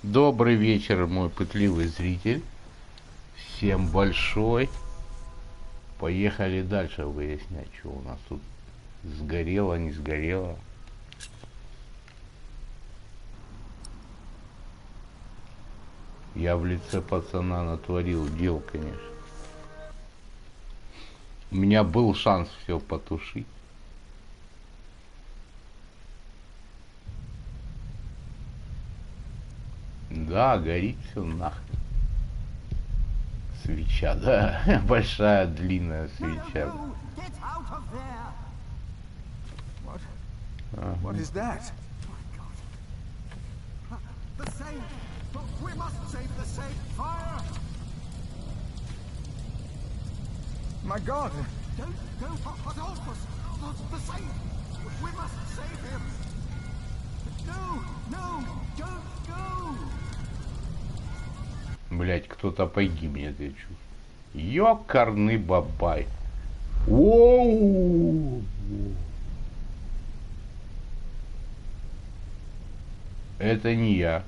Добрый вечер, мой пытливый зритель. Всем большой. Поехали дальше выяснять, что у нас тут сгорело, не сгорело. Я в лице пацана натворил дел, конечно. У меня был шанс все потушить. Да, горит все нахрен. Свеча, да, большая длинная свеча. What is that? The saint! We must save the saint! Fire! My God! Don't go, Adolphus! The saint! We must save him! No! Don't go! Блять, кто-то погибнет, я чувствую. Ёкарный бабай. Воу! Это не я.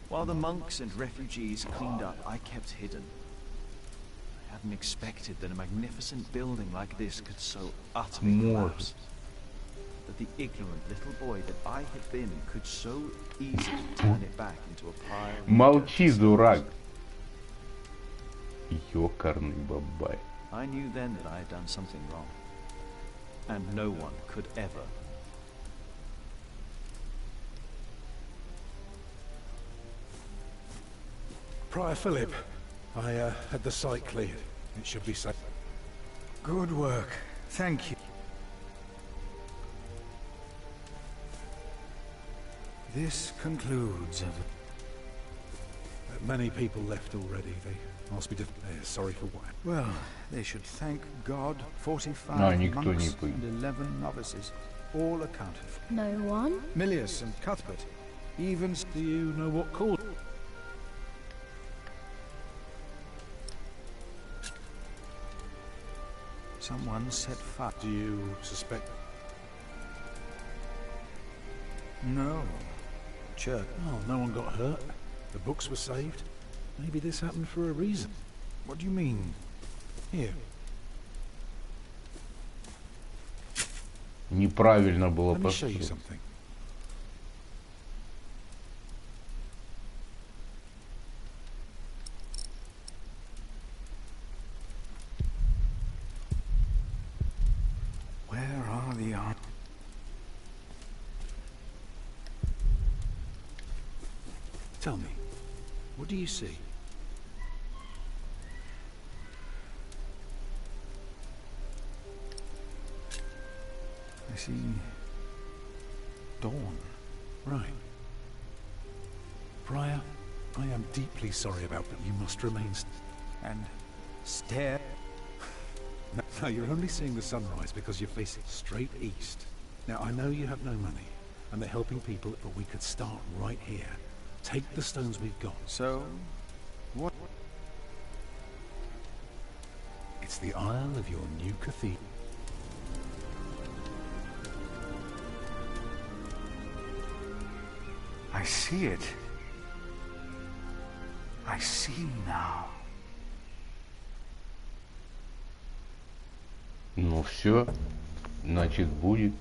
While the monks and refugees cleaned up, I kept hidden. I hadn't expected that a magnificent building like this could so utterly collapse. That the ignorant little boy that I had been could so easily turn it back into a pile of Молчи, дурак. Ёкарный бабай. I knew then that I had done something wrong. And no one could ever. Prior Philip, I had the site cleared. It should be safe. Good work. Thank you. This concludes. Many people left already. They must be sorry for what. Well, they should thank God. 45 никто не monks понял. and 11 novices, all accounted for. No one? Milius and Cuthbert, even. Do you know what caused? Someone set fire. Do you suspect? No. Church. Oh, no one got hurt. The books were saved. Maybe this happened for a reason. What do you mean? Here. Неправильно было Let me show you поступить. something. Where are the arms? Tell me, what do you see? I see dawn. Right. Prior, I am deeply sorry about what you must remain. And stare. No, you're only seeing the sunrise because you're facing straight east. Now, I know you have no money, and they're helping people, but we could start right here. Take the stones we've got. So, what? It's the aisle of your new cathedral. I see it. I see now. Ну все, значит будет.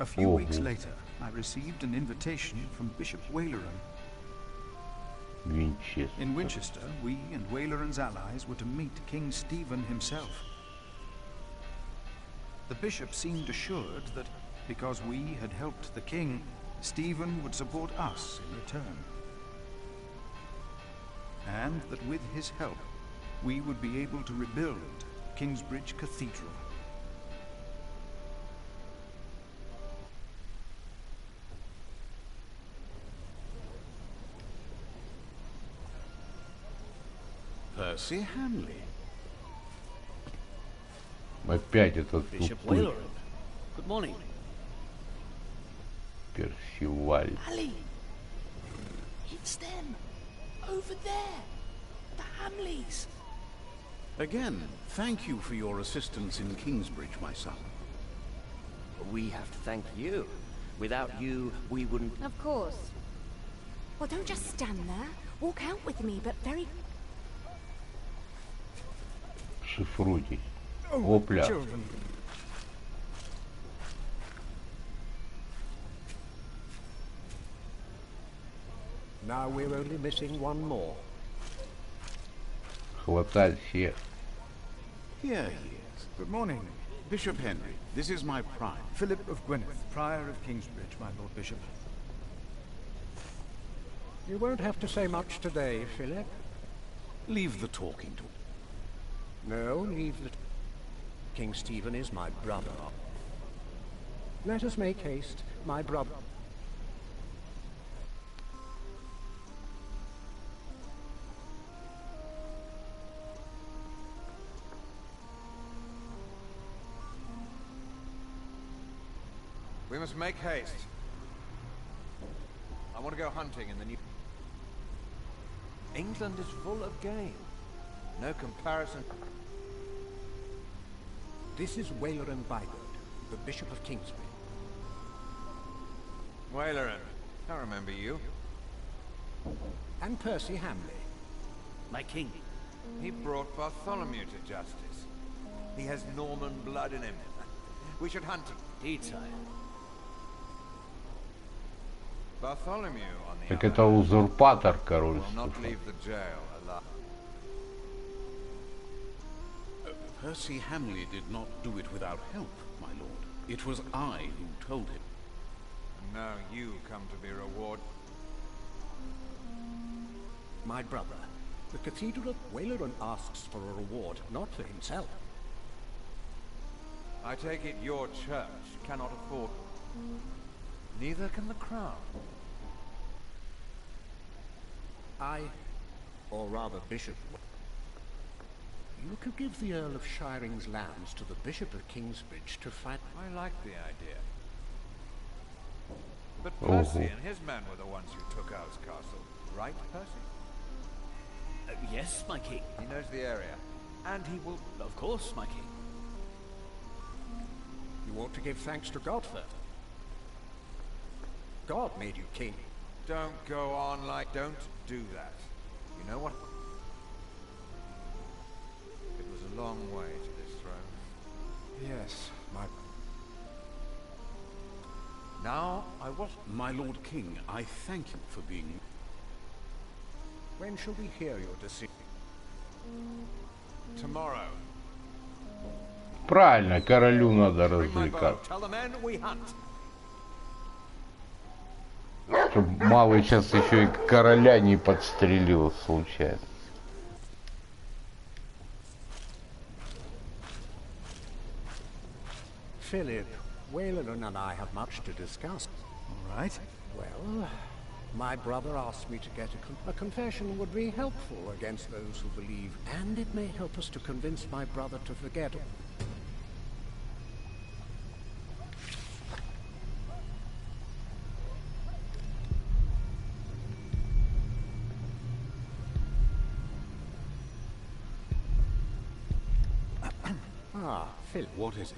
A few weeks later, I received an invitation from Bishop Waleran. Винчестер. In Winchester, we and Waleran's allies were to meet King Stephen himself. The bishop seemed assured that because we had helped the king, Stephen would support us in return. And that with his help, we would be able to rebuild Kingsbridge Cathedral. Percy Hamley. Опять этот Bishop тупой Wailer. Good morning. Персиваль. Ali! It's them! Over there! The Hamleys! Again, thank you for your assistance in Kingsbridge, my son. We have to thank you. Without you, we wouldn't... Of course. Well, don't just stand there. Walk out with me, but very... Шифруйтесь. Опля. Now we're only missing one more. Хватать всех. Here he is. Good morning. Bishop Henry, this is my prime. Philip of Gwynedd, Prior of Kingsbridge, my Lord Bishop. You won't have to say much today, Philip. Leave the talking to... No, leave the... King Stephen is my brother. Let us make haste, my brother. We must make haste. I want to go hunting in the new... England is full of game. No comparison. This is Waleran Bygod, the Bishop of Kingsbury. Waleran, I remember you. And Percy Hamley. My king. He brought Bartholomew to justice. He has Norman blood in him. We should hunt him. Indeed, sire. Bartholomew, on the Так other это hand, узурпатор will королевства. not leave the jail alive. Percy Hamley did not do it without help, my lord. It was I who told him. And now you come to be rewarded. My brother, the Cathedral of Waleran asks for a reward, not for himself. I take it your church cannot afford. Neither can the crown. I, or rather Bishop, you could give the Earl of Shiring's lands to the Bishop of Kingsbridge to fight. I like the idea. But Percy and his men were the ones who took Owl's castle, right, Percy? Yes, my king. He knows the area, and he will... Of course, my king. You ought to give thanks to God first. God made you king. Don't go on like... Don't do that. You know what? It was a long way to this throne. Yes, my... Now, I was... My Lord King, I thank you for being... When shall we hear your decision? Tomorrow. Правильно, королю надо Bring my bow. развлекаться. Tell the men we hunt. Чтоб малый сейчас еще и короля не подстрелил случайно. Philip, Waleran and I have much to discuss. All right. Well, my brother asked me to get a confession would be helpful against those who believe, and it may help us to convince my brother to forget. Philip. What is it?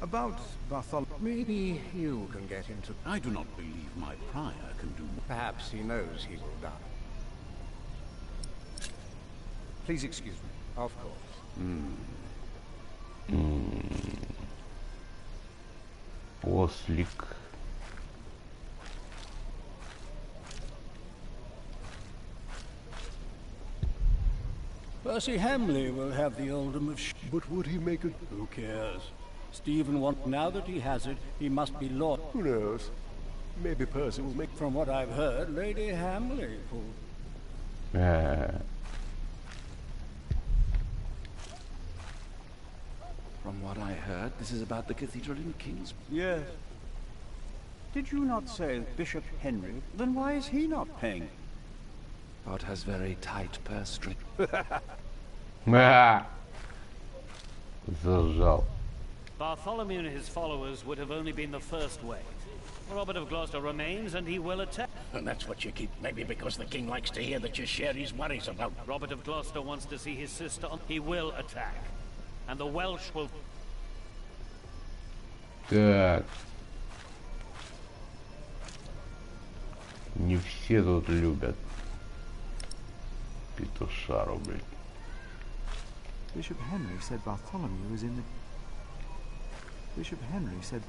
About Bartholomew. Maybe you can get him to... I do not believe my prior can do more. Perhaps he knows he will die. Please excuse me. Of course. Ослик. Percy Hamley will have the earldom of but would he make it? Who cares? Stephen wants... Now that he has it, he must be lord. Who knows? Maybe Percy will make... From what I've heard, Lady Hamley will... From what I heard, this is about the cathedral in Kings. Yes. Did you not say Bishop Henry? Then why is he not paying? but has very tight purse strings. Зажал. Bartholomew and his followers would have only been the first wave. Robert of Gloucester remains, and he will attack. And that's what you keep, maybe because the king likes to hear that you share his worries about. Robert of Gloucester wants to see his sister. He will attack, and the Welsh will. Так. Не все тут любят петушару, блядь. Bishop Henry said Bartholomew was in the... Bishop Henry said...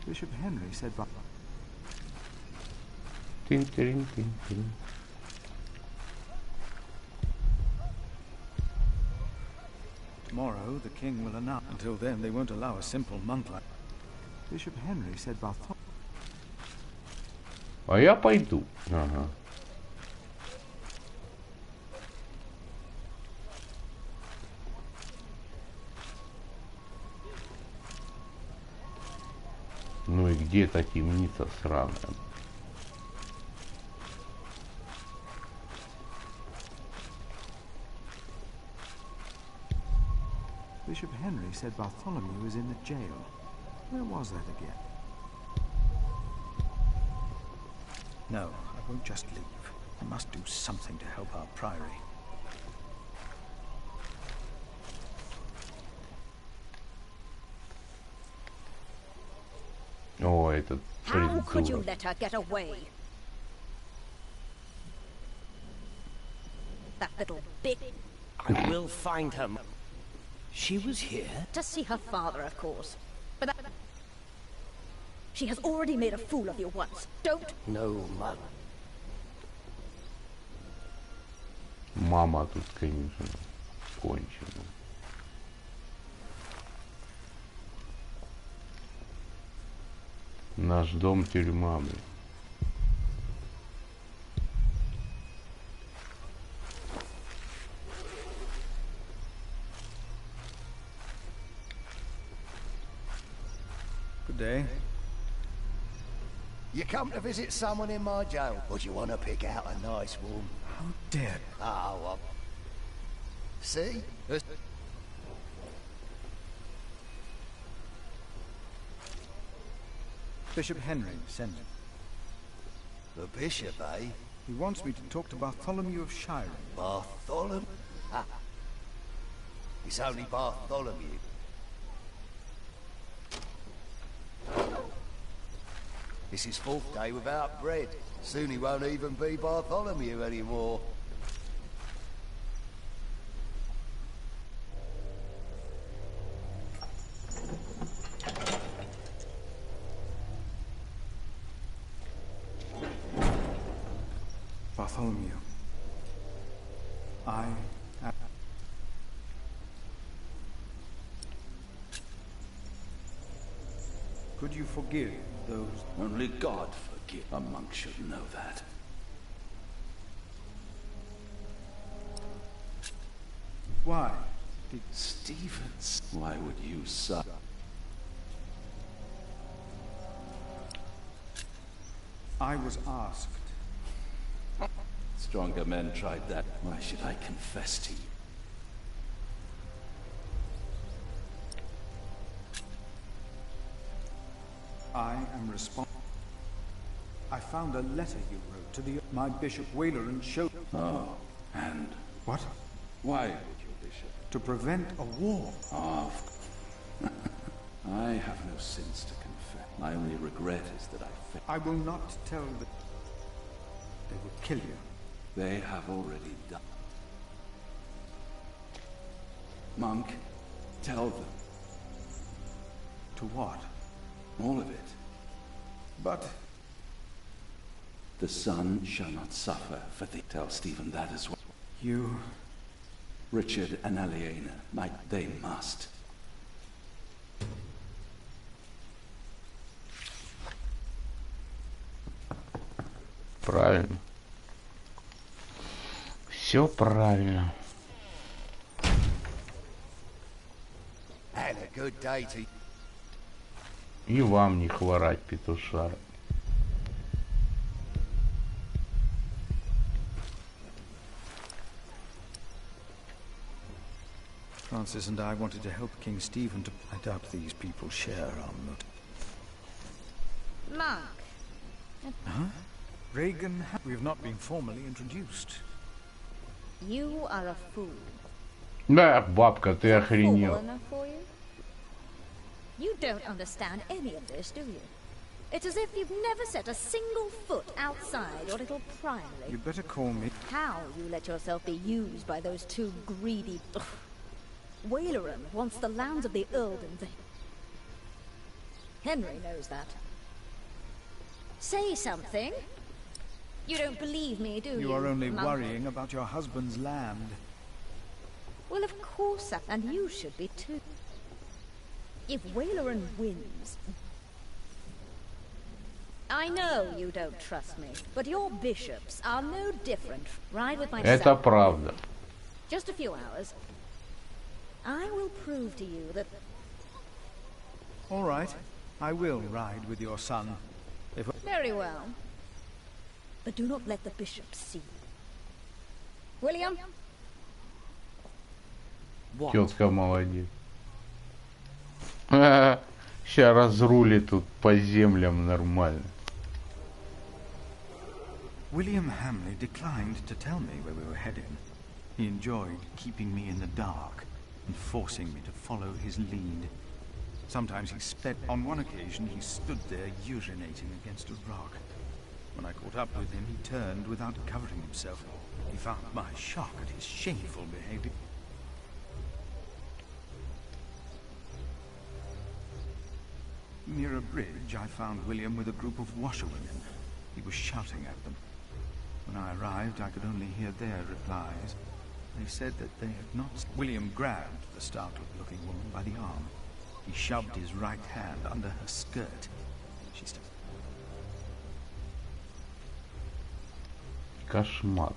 Bishop Henry said... Тин-тин-тин-тин. Tomorrow the king will announce. Until then, they won't allow a simple monk like... Bishop Henry said Bartholomew... А я пойду. Ага. Ну и где эта темница сраная? Bishop Henry said Bartholomew was in the jail. Where was that again? No, I won't just leave. I must do something to help our priory. О, этот How could you придурок. let her get away? That little bitch. I will find her. She was here? To see her father, of course. But that... She has already made a fool of you once. Don't... No, Mum. Мама тут, конечно, кончена. Наш дом тюрьма, блин. Good day. You come to visit someone in my jail, or do you want to pick out a nice warm... How dare... Oh, well... See? Bishop Henry sent him. The bishop, eh? He wants me to talk to Bartholomew of Shiring. Bartholomew? Ha! It's only Bartholomew. It's his 4th day without bread. Soon he won't even be Bartholomew anymore. Bartholomew. I am... Could you forgive those... Only God forgive. A monk should know that. Why? Stevens, why would you suffer? I was asked. Stronger men tried that. Why should I confess to you? I am responsible. I found a letter you wrote to my Bishop Whaler and showed... Oh, and? What? Why would your bishop? To prevent a war. Oh, I have no sins to confess. My only regret is that I failed. I will not tell them. They will kill you. They have already done. Monk, tell them. To what? All of it. But... The son shall not suffer for thee. Tell Stephen that as well. You... Richard and Aliena, they must. Правильно. Все правильно. And a good day to... И вам не хворать, петушара. Francis and I wanted to help King Stephen to... I doubt these people share our motive. Monk. Huh? Reagan, we have not been formally introduced. You are a fool. Да, бабка, ты охренел. Enough for you? You don't understand any of this, do you? It's as if you've never set a single foot outside your little priory. You better call me. How you let yourself be used by those two greedy... Waileran wants the lands of the Earldom. Henry knows that. Say something. You don't believe me, do you? You are only Monk? worrying about your husband's land. Well, of course, and you should be too. If Waileran wins... I know you don't trust me, but your bishops are no different. Ride with myself. Это правда. Just a few hours. I will prove to you that... All right. I will ride with your son. If... Very well. But do not let the bishops see. William? Тетка молодец. Сейчас разрулит тут по землям нормально. William Hamley declined to tell me where we were heading. He enjoyed keeping me in the dark and forcing me to follow his lead. Sometimes he sped. On one occasion, he stood there urinating against a rock. When I caught up with him, he turned without covering himself. He found my shock at his shameful behavior. Near a bridge, I found William with a group of washerwomen. He was shouting at them. When I arrived, I could only hear their replies. They said that they had not... William grabbed the startled-looking woman by the arm. He shoved his right hand under her skirt. She stopped. Кошмар.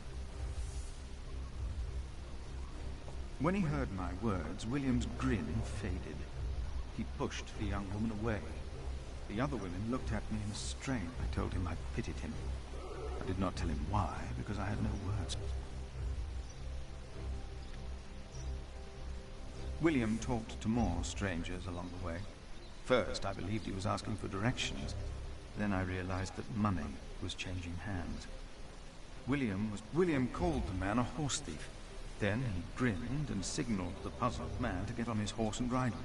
When he heard my words, William's grin faded. He pushed the young woman away. The other women looked at me in strain. I told him I pitied him. I did not tell him why, because I had no words. William talked to more strangers along the way. First, I believed he was asking for directions. Then I realized that money was changing hands. William called the man a horse thief. Then he grinned and signaled the puzzled man to get on his horse and ride him.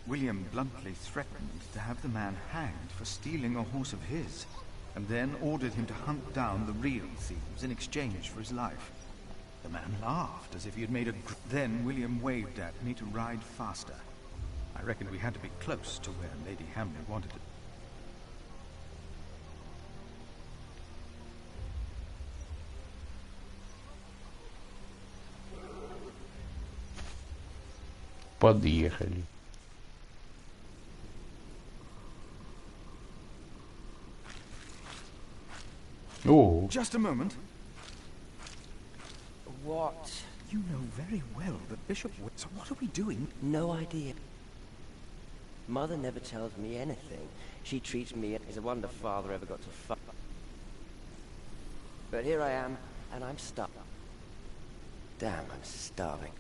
William bluntly threatened to have the man hanged for stealing a horse of his, and then ordered him to hunt down the real thieves in exchange for his life. The man laughed as if he had made a... Then William waved at me to ride faster. I reckoned we had to be close to where Lady Hamley wanted it. Подъехали. Oh. Just a moment. What? You know very well that Bishop... So what are we doing? No idea. Mother never tells me anything. She treats me as a wonder father ever got to fuck. But here I am, and I'm stuck. Damn, I'm starving.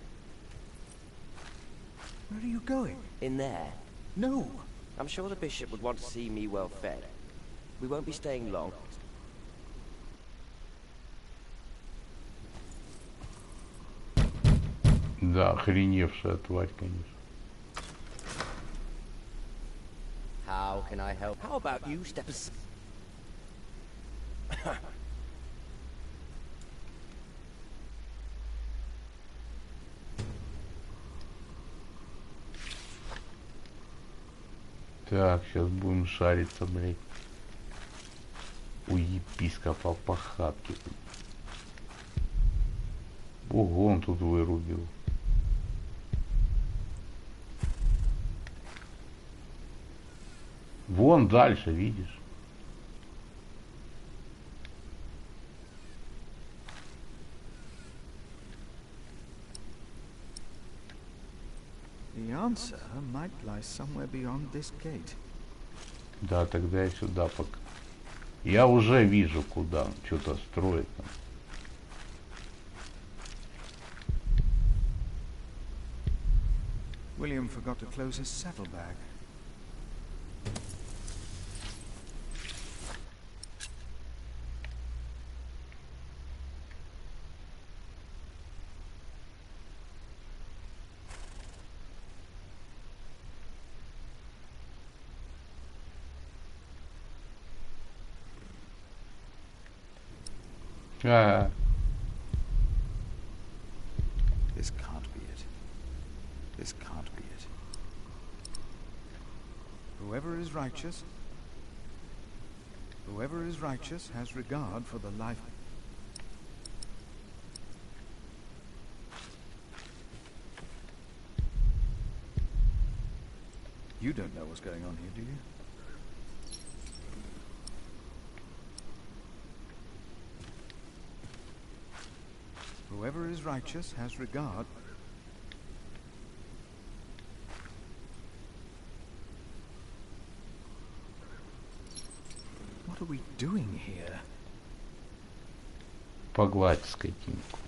Where are you going? In there. No. I'm sure the bishop would want to see me well fed. We won't be staying long. Да, охреневшая тварь, конечно. How can I help? How about you step aside? Так, сейчас будем шариться, блядь. У епископа по хатке. Ого, он тут вырубил. Вон дальше, видишь? The answer might lie somewhere beyond this gate. Да, тогда я сюда пока. Я уже вижу, куда он что-то строит там. William forgot to close his saddlebag. This can't be it. This can't be it. Whoever is righteous has regard for the life. You don't know what's going on here, do you? Whoever is righteous has regard. What are we doing here? Погладь скотинку.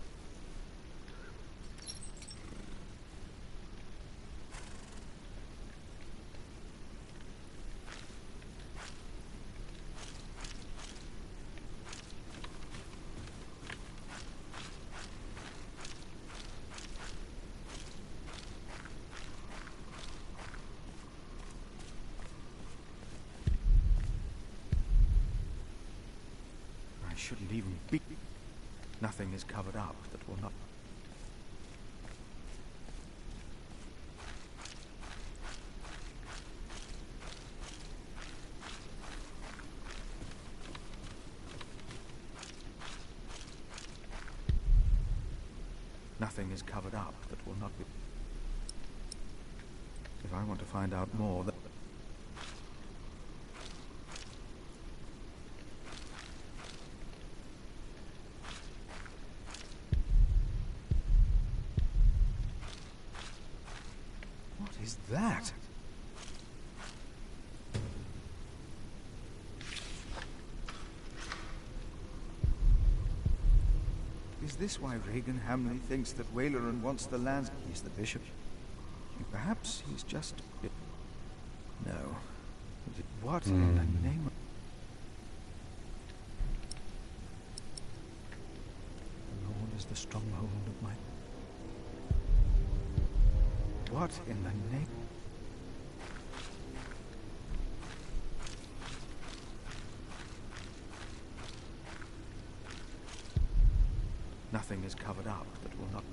Shouldn't even be. Nothing is covered up that will not. Nothing is covered up that will not be. If I want to find out more, that. Is that? Is this why Regan Hamley thinks that Wayleran wants the lands? He's the bishop. Perhaps he's just... No. What in the name of... The Lord is the stronghold of my... What in the name? Nothing is covered up that will not.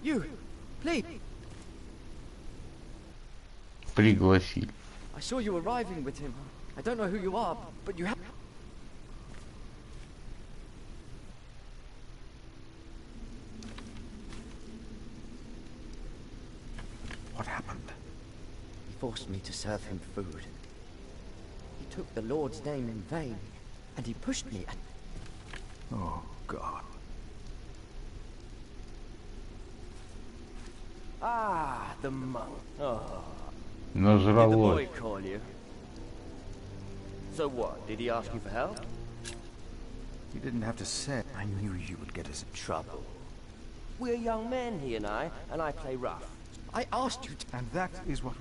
You, please. Пригласили. I saw you arriving with him. I don't know who you are, but you have... What happened? He forced me to serve him food. He took the Lord's name in vain, and he pushed me at... Oh, God. Ah, the monk. Oh. Нажралось. Did the boy call you? So what? Did he ask you for help? You didn't have to say. I knew you would get us in trouble. We're young men, he and I play rough. I asked you to... And that is what...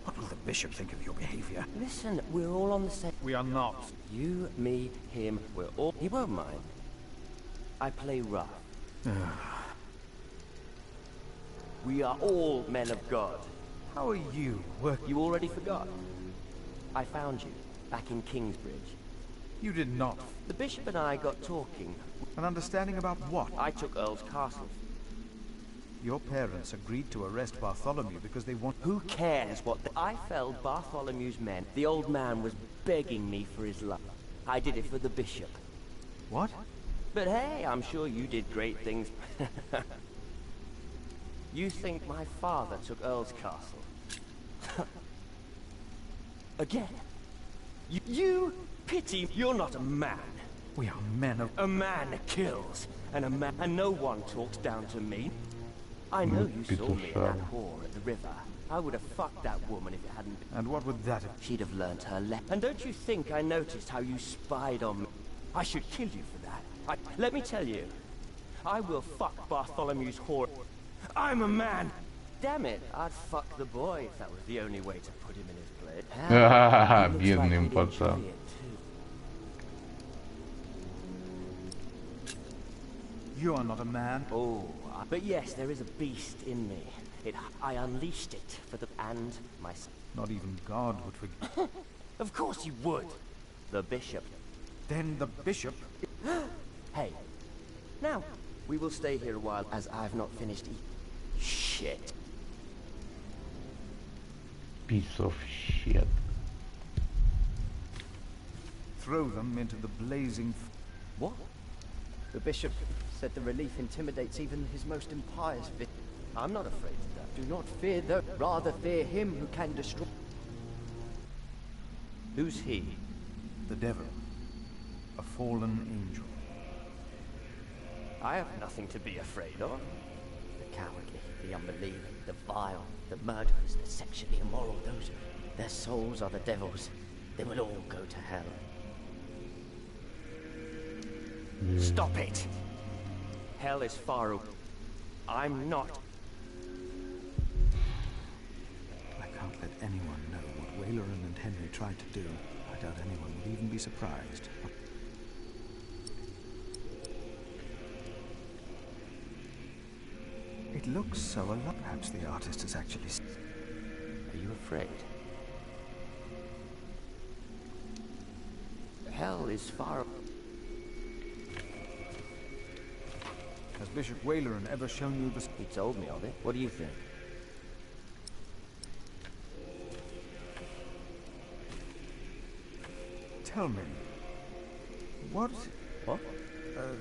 What will the bishop think of your behavior? Listen, we're all on the same... We are not. You, me, him, we're all... He won't mind. I play rough. We are all men of God. How are you working? You already forgot. I found you, back in Kingsbridge. You did not. The bishop and I got talking. An understanding about what? I took Earl's castle. Your parents agreed to arrest Bartholomew because they want... Who cares what... I felled Bartholomew's men. The old man was begging me for his life. I did it for the bishop. What? But hey, I'm sure you did great things. You think my father took Earl's Castle? Again? You pity? You're not a man. We are men of... A man kills, and no one talks down to me. I know you saw me in that whore at the river. I would have fucked that woman if it hadn't been. And what would that have... She'd have learnt her lesson. And don't you think I noticed how you spied on me? I should kill you for that. Let me tell you, I will fuck Bartholomew's whore. I'm a man. Damn it, I'd fuck the boy if that was the only way to put him in his place. Бедный пацан. You are not a man. Oh, but yes, there is a beast in me. I unleashed it for the... and my... Not even God would forgive. Of course you would. The bishop. Then the bishop... Hey, now, we will stay here a while as I've not finished eating. Shit. Piece of shit. Throw them into the blazing... What? The bishop said the relief intimidates even his most impious victim. I'm not afraid of that. Do not fear them, rather fear him who can destroy. Who's he? The devil. A fallen angel. I have nothing to be afraid of. The cowardly, the unbelieving, the vile, the murderers, the sexually immoral, those... Their souls are the devil's. They will all go to hell. Stop it! Hell is far away. I'm not... I can't let anyone know what Wayleran and Henry tried to do. I doubt anyone would even be surprised. It looks so alive. Perhaps the artist is actually... Are you afraid? Hell is far... Has Bishop Wayleran ever shown you this? He told me of it. What do you think? Tell me. What? What?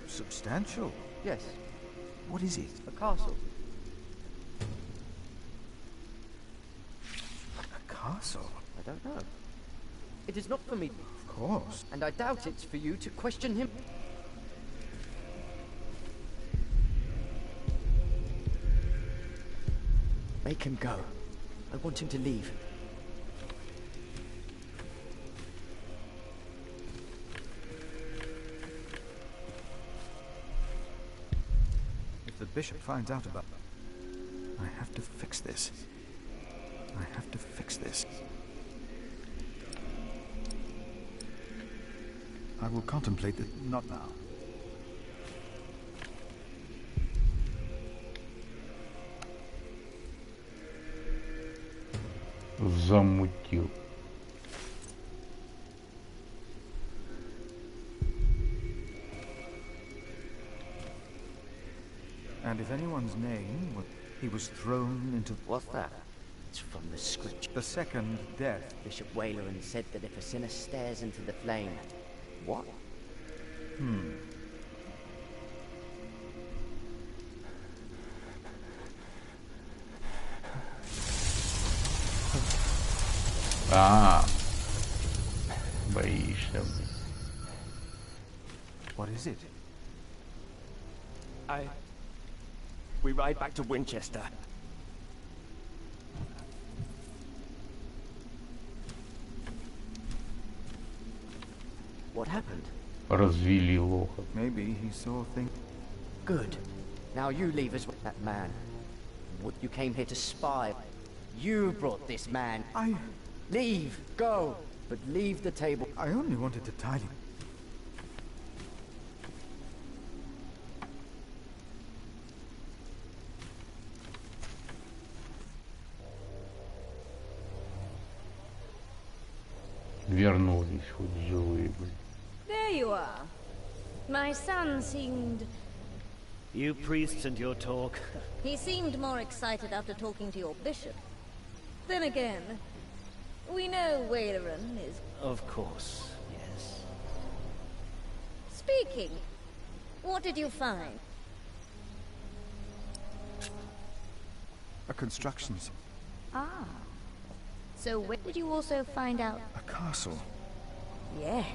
Substantial? Yes. What is it? A castle. A castle? I don't know. It is not for me. Of course. And I doubt it's for you to question him. Make him go. I want him to leave. If the bishop finds out about... I have to fix this. I have to fix this. I will contemplate it. Not now. Замутил. And if anyone's name was... He was thrown into... What's that? It's from the scripture. The second death. Bishop Wayleran said that if a sinner stares into the flame... What? Боишься. What is it? We ride back to Winchester. What happened? Развели лоха. Maybe he saw things. Good. Now you leave us with that man. You came here to spy. You brought this man. Leave. Go. But leave the table. I only wanted to tie him. Вернулись хоть живые, блин. There you are. My son seemed... You priests and your talk. He seemed more excited after talking to your bishop. Then again, we know Wayleran is... Of course, yes. Speaking, what did you find? A construction zone. Ah. So where did you also find out? A castle. Yes.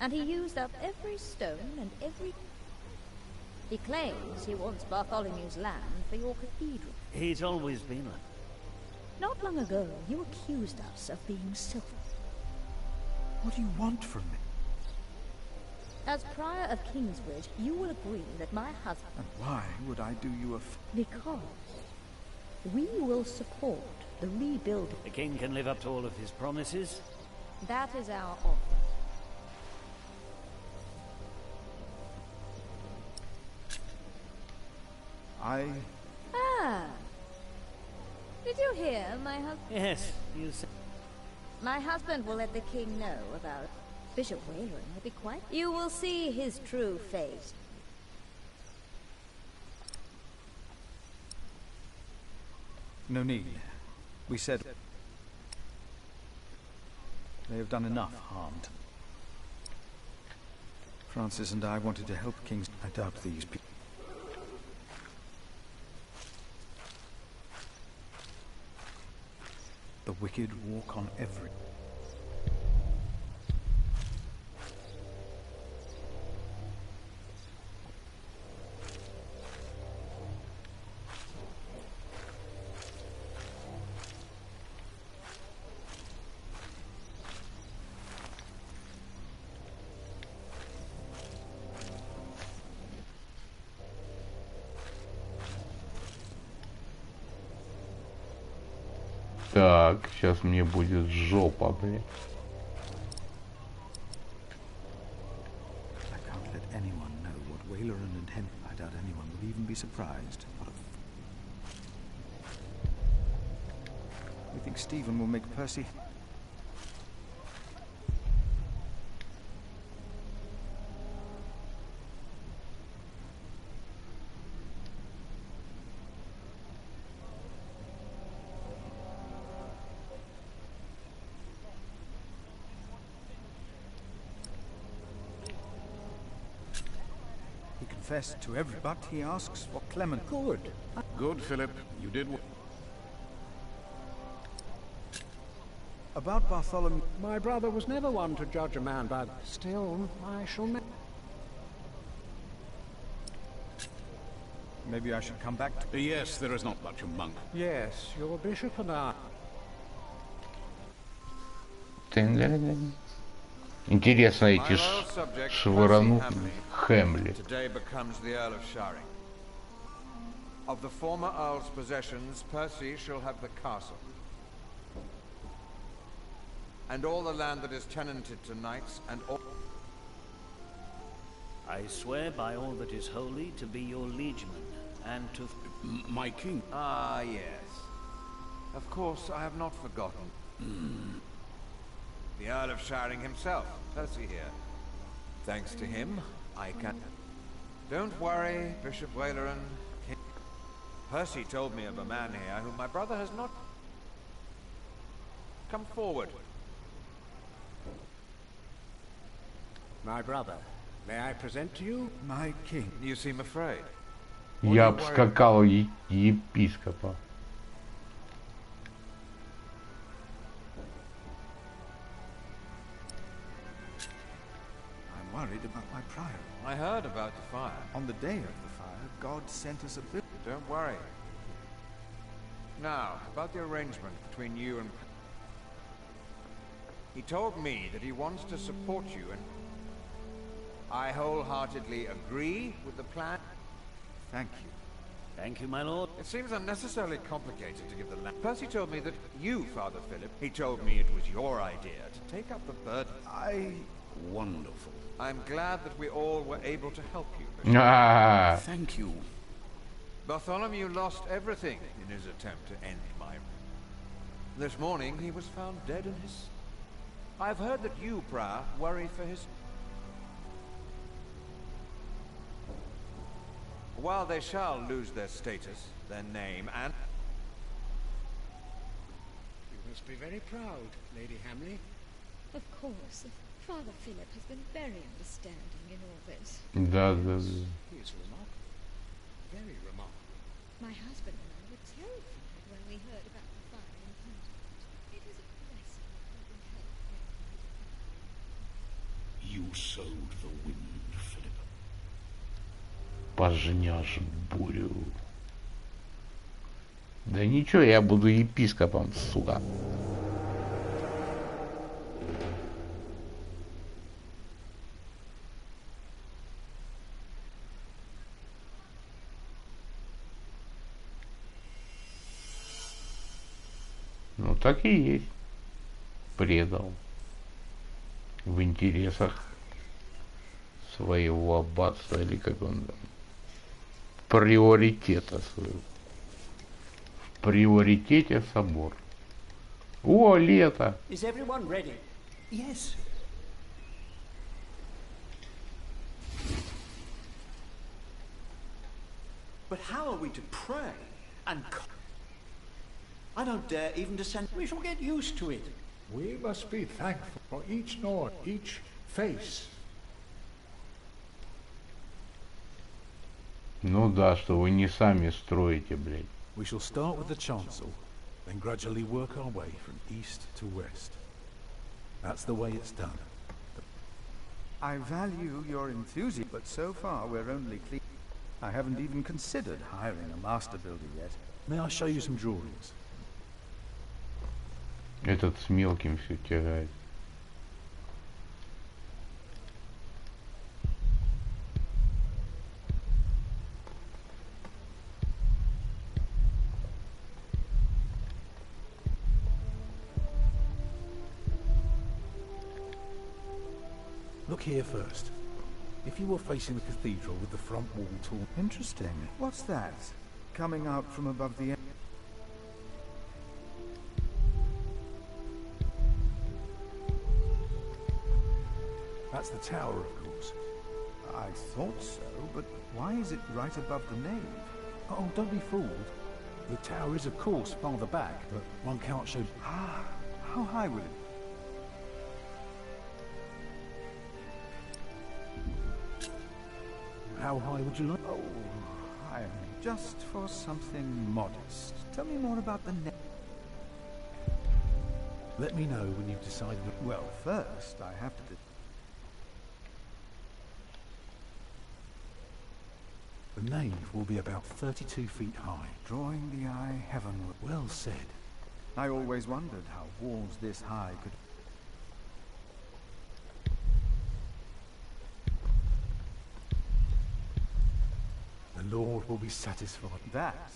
And he used up every stone and every... He claims he wants Bartholomew's land for your cathedral. He's always been like... Not long ago, you accused us of being selfish. What do you want from me? As Prior of Kingsbridge, you will agree that my husband... And why would I do you a Because we will support the rebuilding. The king can live up to all of his promises. That is our offer. Ah. Did you hear, my husband? Yes, you said... My husband will let the king know about... Bishop Wayland will be quite... You will see his true face. No need. We said... They have done enough harm to... Francis and I wanted to help kings. I doubt these people... The wicked walk on every... Так, сейчас мне будет жопа, блин. I can't let anyone know what Wayland and him. I doubt anyone will even be surprised. You think Stephen will make Percy? To every, but he asks for Clement. Good. Good, Philip. You did. About Bartholomew. My brother was never one to judge a man by. Still, I shall. Maybe I should come back to... Yes, there is not much a monk. Yes, your bishop and I. Интересно, эти швырнут Хэмли. Today becomes the Earl of Shiring. Of the former Earl's possessions, Percy shall have the castle. And all the land that is tenanted to knights and all... I swear by all that is holy to be your liegeman, and to... My king. Ah, yes. Of course, I have not forgotten. The Earl of Shiring himself, Percy here. Thanks to him, I can... Don't worry, Bishop Wayland. Percy told me of a man here whom my brother has not... Come forward. My brother, may I present to you? My king. You seem afraid. Я обскакал епископа. Worried about my prior. I heard about the fire. On the day of the fire, God sent us a bill. Don't worry. Now, about the arrangement between you and... He told me that he wants to support you, and I wholeheartedly agree with the plan. Thank you. Thank you, my lord. It seems unnecessarily complicated to give the land. Percy told me that you, Father Philip, he told me it was your idea to take up the burden. Wonderful. I'm glad that we all were able to help you. Thank you. Bartholomew lost everything in his attempt to end my... This morning he was found dead in his... I've heard that you, Prior, worry for his... While they shall lose their status, their name, and... You must be very proud, Lady Hamley. Of course. Father Philip has been very understanding in all this. Да. He is remarkable. Very remarkable. My husband and I were terrified when we heard about the fire in Canterbury. It was a blessing that we could help him. You sowed the wind, Philip. Пожнешь бурю. Да ничего, я буду епископом, сука. Ну так и есть. Предал. В интересах своего аббатства, или как он там, приоритета своего. В приоритете собор. О, лето! Is everyone ready? Yes. But how are we to pray and... I don't dare even descend. We shall get used to it. We must be thankful for each nod, each face. Ну да, что вы не сами строите, блядь. We shall start with the chancel, then gradually work our way from east to west. That's the way it's done. I value your enthusiasm, but so far we're only clean. I haven't even considered hiring a master builder yet. May I show you some drawings? Этот с мелким все тирает. Look here first. If you were facing the cathedral with the front wall torn... Interesting. What's that? Coming out from above the... That's the tower, of course. I thought so, but why is it right above the nave? Oh, don't be fooled. The tower is, of course, farther back, but one can't show... Ah, how high will it be? How high would you like? Oh, I am just for something modest. Tell me more about the nave. Let me know when you've decided... Well, first, I have to... The nave will be about 32 feet high. Drawing the eye heavenward. Well said. I always wondered how walls this high could... The Lord will be satisfied. That...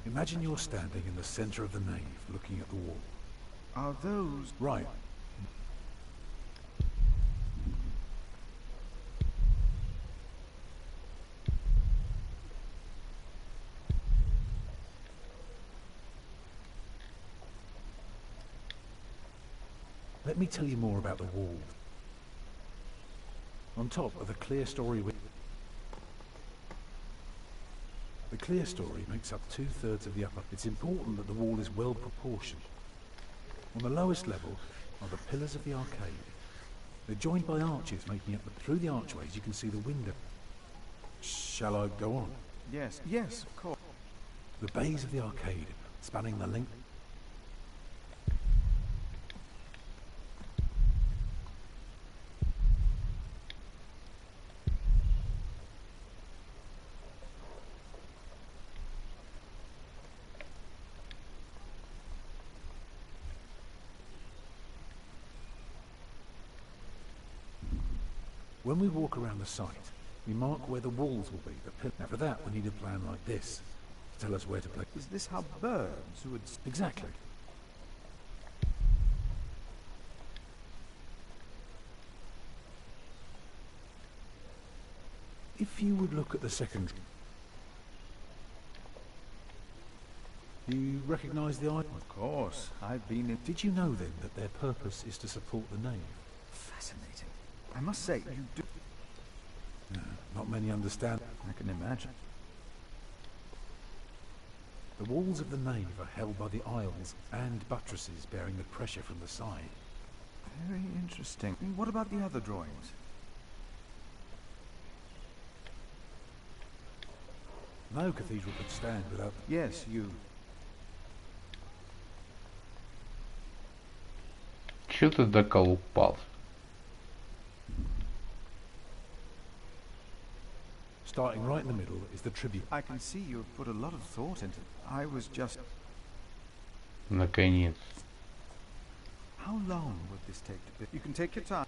Imagine you're standing in the center of the nave, looking at the wall. Are those... Right. Let me tell you more about the wall. On top of the clear story window. The clear story makes up 2/3 of the upper. It's important that the wall is well proportioned. On the lowest level are the pillars of the arcade. They're joined by arches making up through the archways you can see the window. Shall I go on? Yes, yes, of course. The bays of the arcade spanning the length. When we walk around the site, we mark where the walls will be. Now for that, we need a plan like this to tell us where to place. Is this how birds would... Exactly. If you would look at the second... You recognize the island? Of course. I've been in... Did you know then that their purpose is to support the nave? Fascinating. I must say, you do... No, not many understand. I can imagine. The walls of the nave are held by the aisles and buttresses bearing the pressure from the side. Very interesting. What about the other drawings? No cathedral could stand without... Yes, you... Чё ты доколупался? Starting right in the middle is the tribute. I can see you've put a lot of thought into it. I was just... Наконец. How long would this take to build? You can take your time.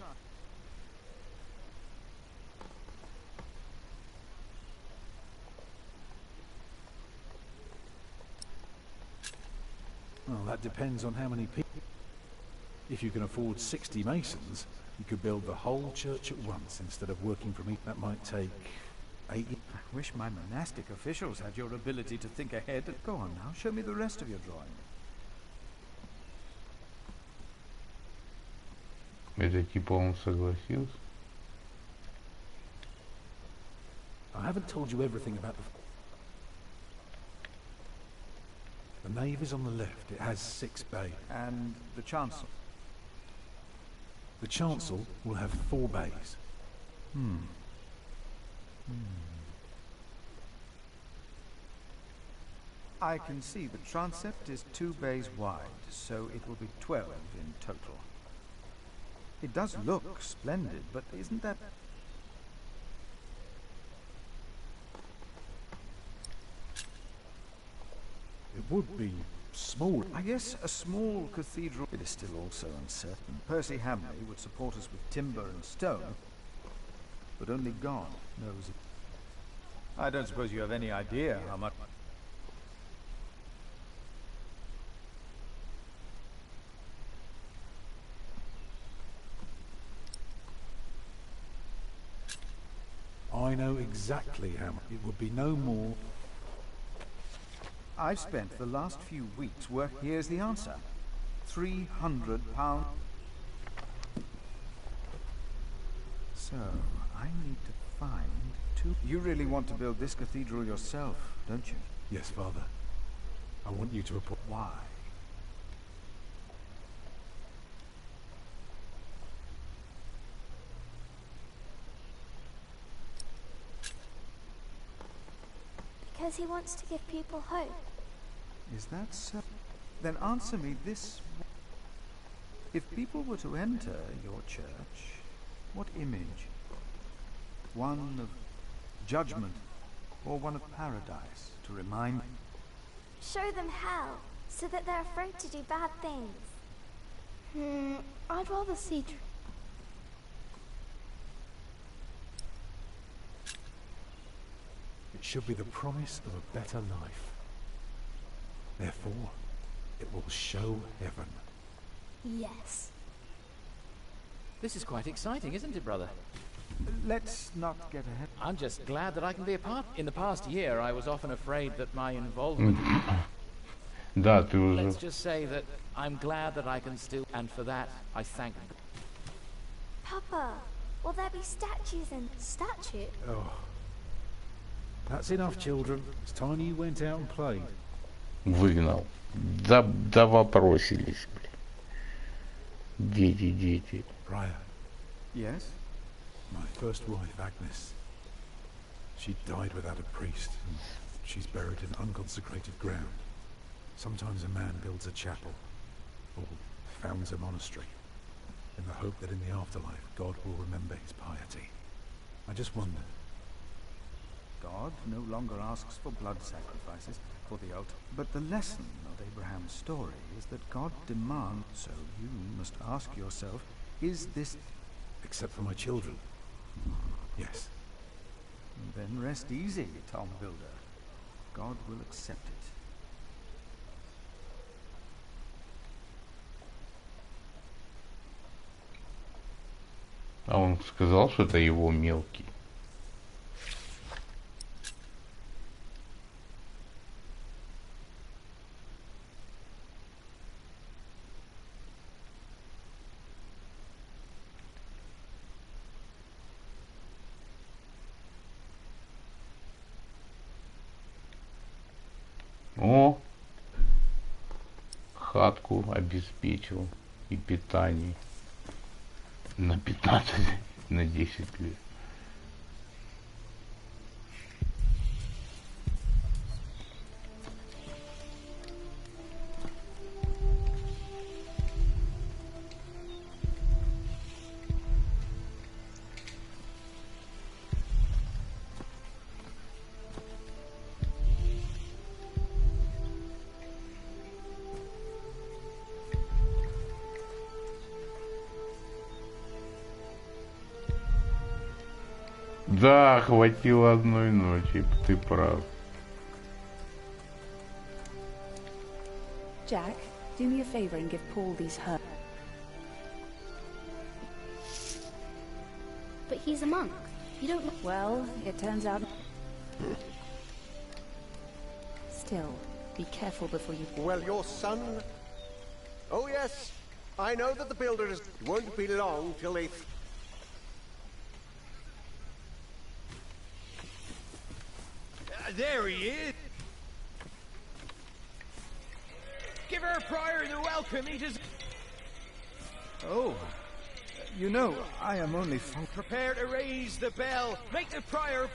Well, that depends on how many people. If you can afford 60 masons, you could build the whole church at once instead of working from each. That might take 8 years. I wish my monastic officials had your ability to think ahead. Go on now, show me the rest of your drawing. Это типа он согласился? I haven't told you everything about the nave is on the left. It has 6 bays. And the chancel? The chancel will have 4 bays. I can see the transept is 2 bays wide, so it will be 12 in total. It does look splendid, but isn't that... It would be small. I guess a small cathedral... It is still also uncertain. Percy Hamley would support us with timber and stone, but only God knows it. I don't suppose you have any idea how much... I know exactly how much. It would be no more. I've spent the last few weeks work. Here's the answer. £300. So, I need to find 2... You really want to build this cathedral yourself, don't you? Yes, Father. I want you to report. Why? Because he wants to give people hope. Is that so? Then answer me this. If people were to enter your church, what image? One of judgment or one of paradise to remind... Show them hell, so that they're afraid to do bad things. I'd rather see... It should be the promise of a better life. Therefore, it will show heaven. Yes. This is quite exciting, isn't it, brother? Let's not get ahead. I'm just glad that I can be a part. In the past year, I was often afraid that my involvement... Да, ты уже... Let's just say that I'm glad that I can still... And for that, I thank... Papa, will there be statues and... Statue? Oh. That's enough, children. It's time you went out and played. Выгнал. Да вопросились, блин. Дети. Briar. Yes? My first wife, Agnes. She died without a priest, and she's buried in unconsecrated ground. Sometimes a man builds a chapel, or founds a monastery, in the hope that in the afterlife God will remember his piety. I just wonder. God no longer asks for blood sacrifices for the altar. But the lesson of Abraham's story is that God demands. So you must ask yourself, is this... Except for my children. Yes. Then rest easy, Tom Builder. God will accept it. А он сказал, что это его мелкий. О! Хатку обеспечил и питание на 15, на 10 лет. Да, хватило одной ночи, ты прав. Jack, do me a favor and give Paul these herbs. But he's a monk. You don't... Well, it turns out... Still, be careful before you... Well, your son... Oh, yes. I know that the builders won't be long till they... There he is! Give her prior the welcome, he does... Oh, you know, I am only... Prepare to raise the bell. Make the prior...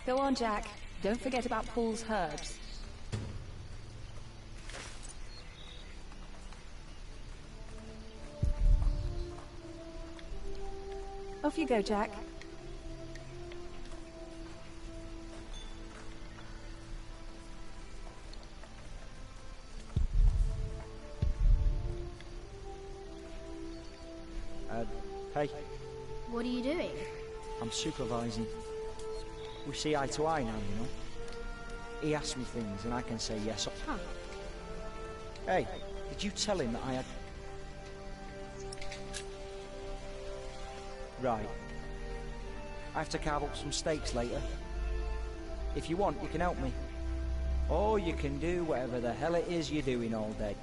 Go on, Jack. Don't forget about Paul's herbs. Off you go, Jack. Hey. What are you doing? I'm supervising. We see eye to eye now, you know. He asks me things and I can say yes. Huh. Hey, did you tell him that I had... Right. I have to carve up some steaks later. If you want, you can help me. Or you can do whatever the hell it is you're doing all day.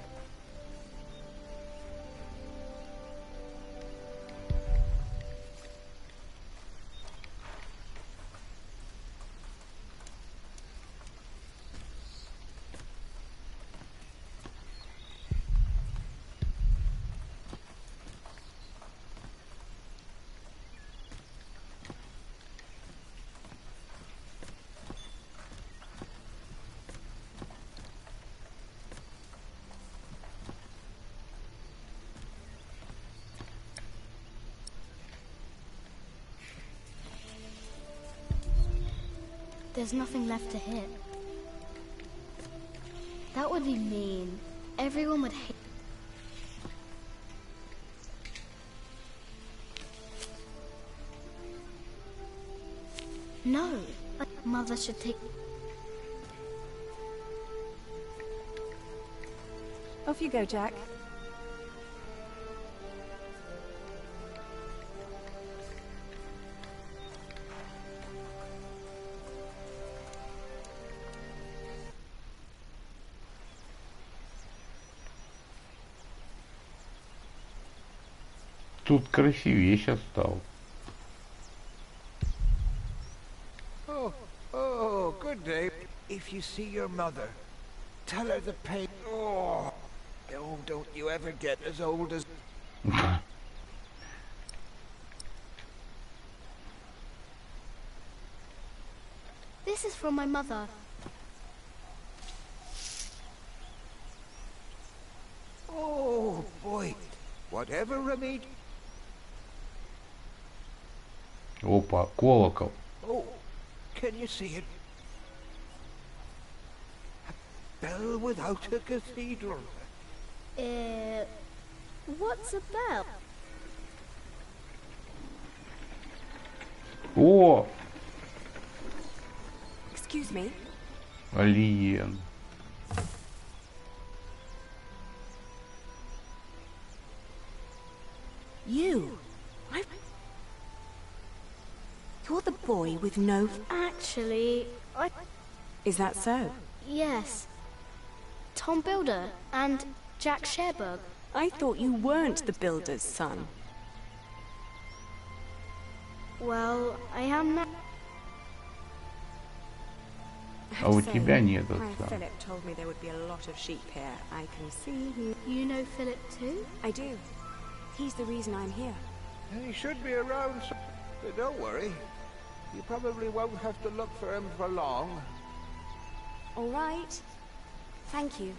There's nothing left to hit. That would be mean. Everyone would hate... No! Mother should take... Off you go, Jack. Тут красивее сейчас стал. Oh, good day. If you see your mother, tell her the pain. Oh, don't you ever get as old as... This is from my mother. Oh, boy. Whatever remedy... Опа, колокол. Oh, can you see it? A bell without a cathedral. What's a bell? О! Excuse me. Алиен. You? You're the boy with no... Actually, Is that so? Yes. Tom Builder and Jack Sherberg. I thought you weren't the builder's son. Well, I am now. А у тебя нет My отца. Philip told me there would be a lot of sheep here. I can see he... You know Philip too? I do. He's the reason I'm here. He should be around, but don't worry. You probably won't have to look for him for long. All right. Thank you.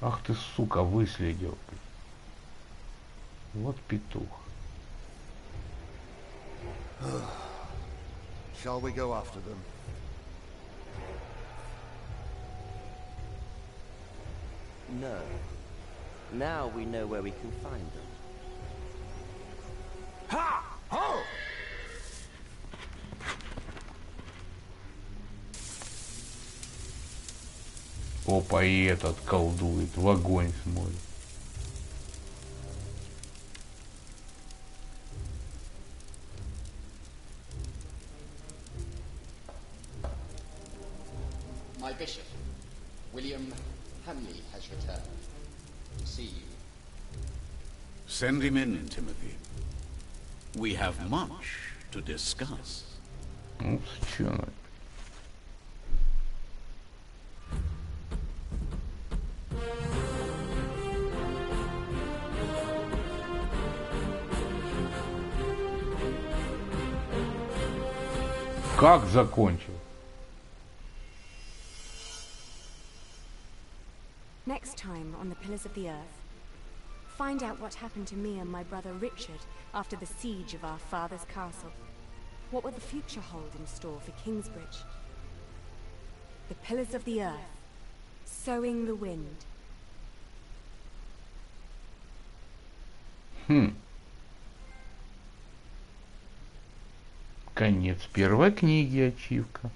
Ах ты, сука, выследил. Вот петух. Shall we go after them? No. Now we know where we can find them. Ha! Ho! Опа, и этот колдует, в огонь смотрит. My bishop, William Hamley, has returned to see you. Send him in, Timothy. We have much to discuss. Ну, чё она? Как закончил? Next time on the Pillars of the Earth, find out what happened to me and my brother Richard after the siege of our father's castle. What will the future hold in store for Kingsbridge? The Pillars of the Earth, sowing the wind. Конец первой книги, ачивка.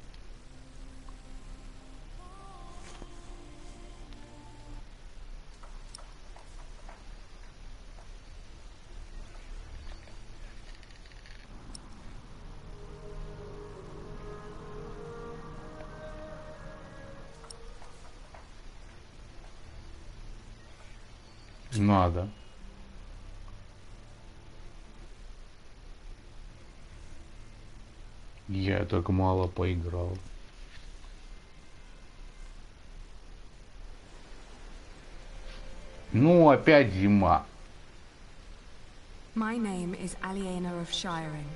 Надо. Я так мало поиграл. Ну, опять зима. My name is Aliena of Shiring.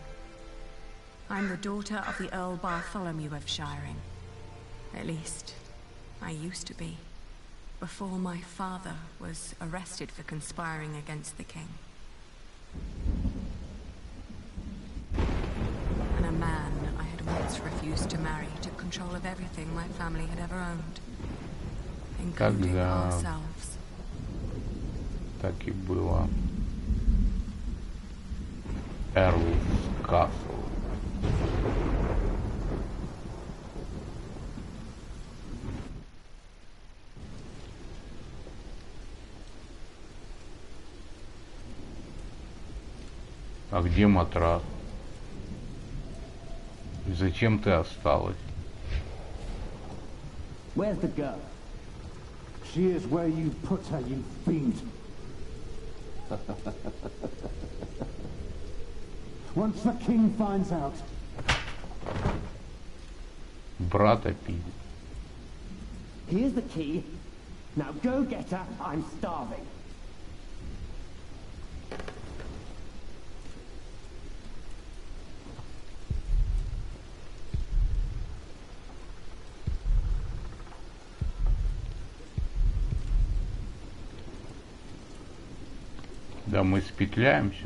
I'm the daughter of the Earl Bartholomew of Shiring. At least, I used to be, before my father was arrested for conspiring against the king. And a man I had once refused to marry took control of everything my family had ever owned, including ourselves. Так и было. Эрл's Castle. А где матрас? И зачем ты осталась? Where's the girl? She is where you put her, you fiend. Once the king finds out. Брата пили. Here's the key. Now go get her. I'm starving. Да мы спетляемся.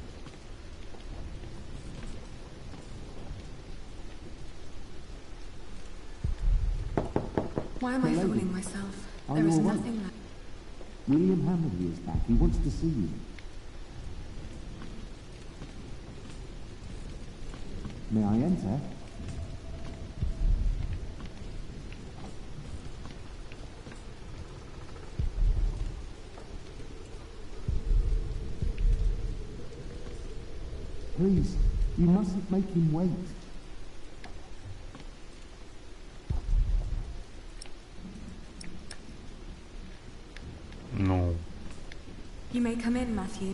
Why am I fooling myself? There is nothing left. William Hamley is back. He wants to see you. May I enter? Please, you mustn't make him wait. No. You may come in, Matthew.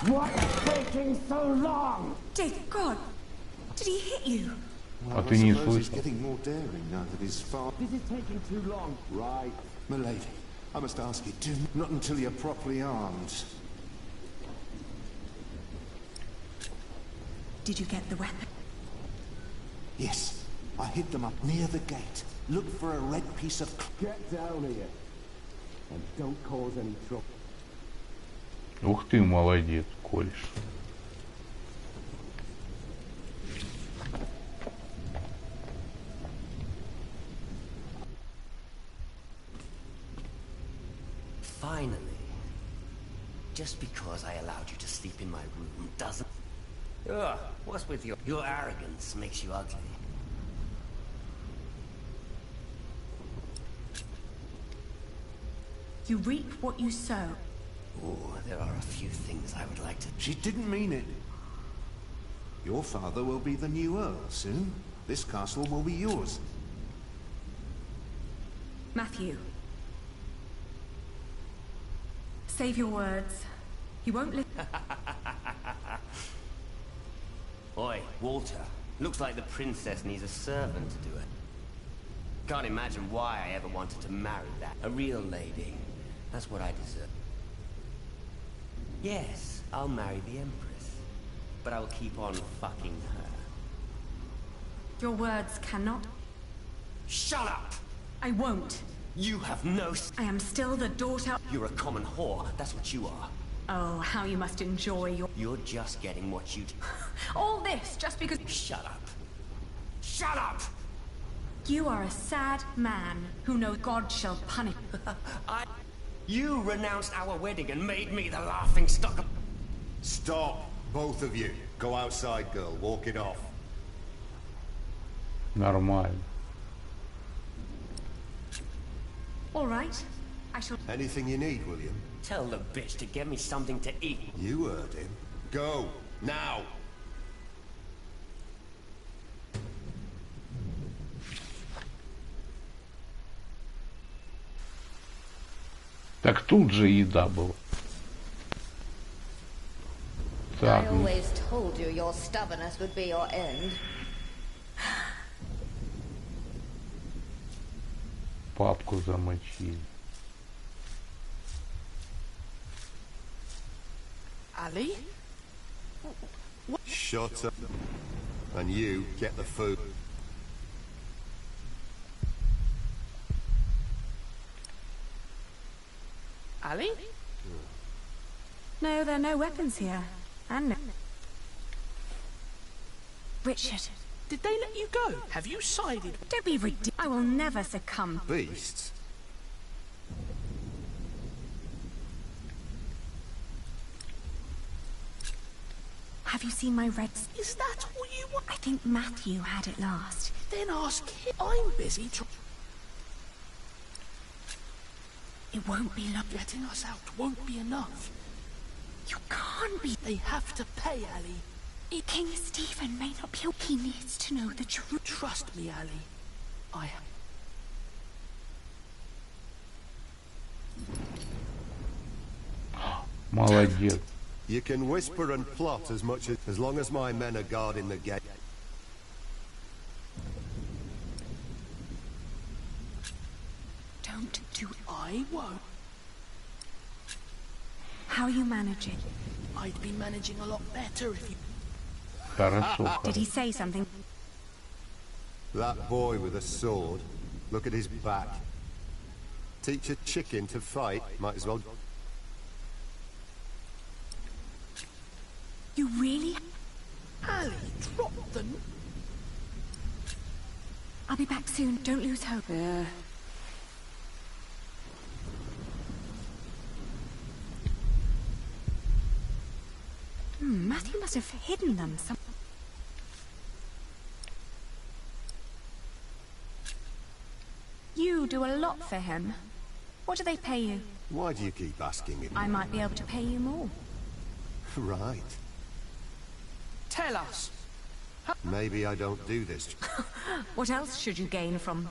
What's taking so long? Dear God, did he hit you? А ты не He's слышал? getting more daring now that his father... This is taking too long. Right. Milady, I must ask you, do not until you're properly armed. Did you get the weapon? Yes, I hid them up near the gate. Look for a red piece of... Get down here. And don't cause any trouble. Ух ты, молодец, кореш. Finally. Just because I allowed you to sleep in my room doesn't... Ugh, what's with you? Your arrogance makes you ugly. You reap what you sow. Oh, there are a few things I would like to... She didn't mean it. Your father will be the new Earl soon. This castle will be yours. Matthew. Save your words. You won't live... Oi, Walter. Looks like the princess needs a servant to do it. Can't imagine why I ever wanted to marry that. A real lady. That's what I deserve. Yes, I'll marry the Empress. But I'll keep on fucking her. Your words cannot... Shut up! I won't. You have no... I am still the daughter... You're a common whore. That's what you are. Oh, how you must enjoy your... You're just getting what you... All this just because... Shut up. Shut up! You are a sad man who knows God shall punish... You renounced our wedding and made me the laughing stock of... Stop, both of you. Go outside, girl. Walk it off. Нормально. All right. I shall... Anything you need, William? Tell the bitch to get me something to eat. You heard him. Go, now! Так тут же еда была. I Так, always told you your stubbornness would be your end. папку замочили. Ali? Shut up. And you, get the food. Ali? No, there are no weapons here. And no... Richard. Did they let you go? Have you sided? Don't be ridiculous. I will never succumb. Beasts? Have you seen my red... Is that all you want? I think Matthew had it last. Then ask him. I'm busy It won't be long. Getting us out won't be enough. You can't be... They have to pay, Ali. King Stephen may not be... He needs to know the truth. Trust me, Ali. I... Молодец. You can whisper and plot as much as long as my men are guarding the gate. Don't do it. I won't. How are you managing? I'd be managing a lot better if you... Хорошо. Did he say something? That boy with a sword. Look at his back. Teach a chicken to fight, might as well... You really... Ali, drop them. I'll be back soon. Don't lose hope. Yeah. Matthew must have hidden them some... You do a lot for him. What do they pay you? Why do you keep asking me? I might be able to pay you more. Right. Tell us. Maybe I don't do this. What else should you gain from...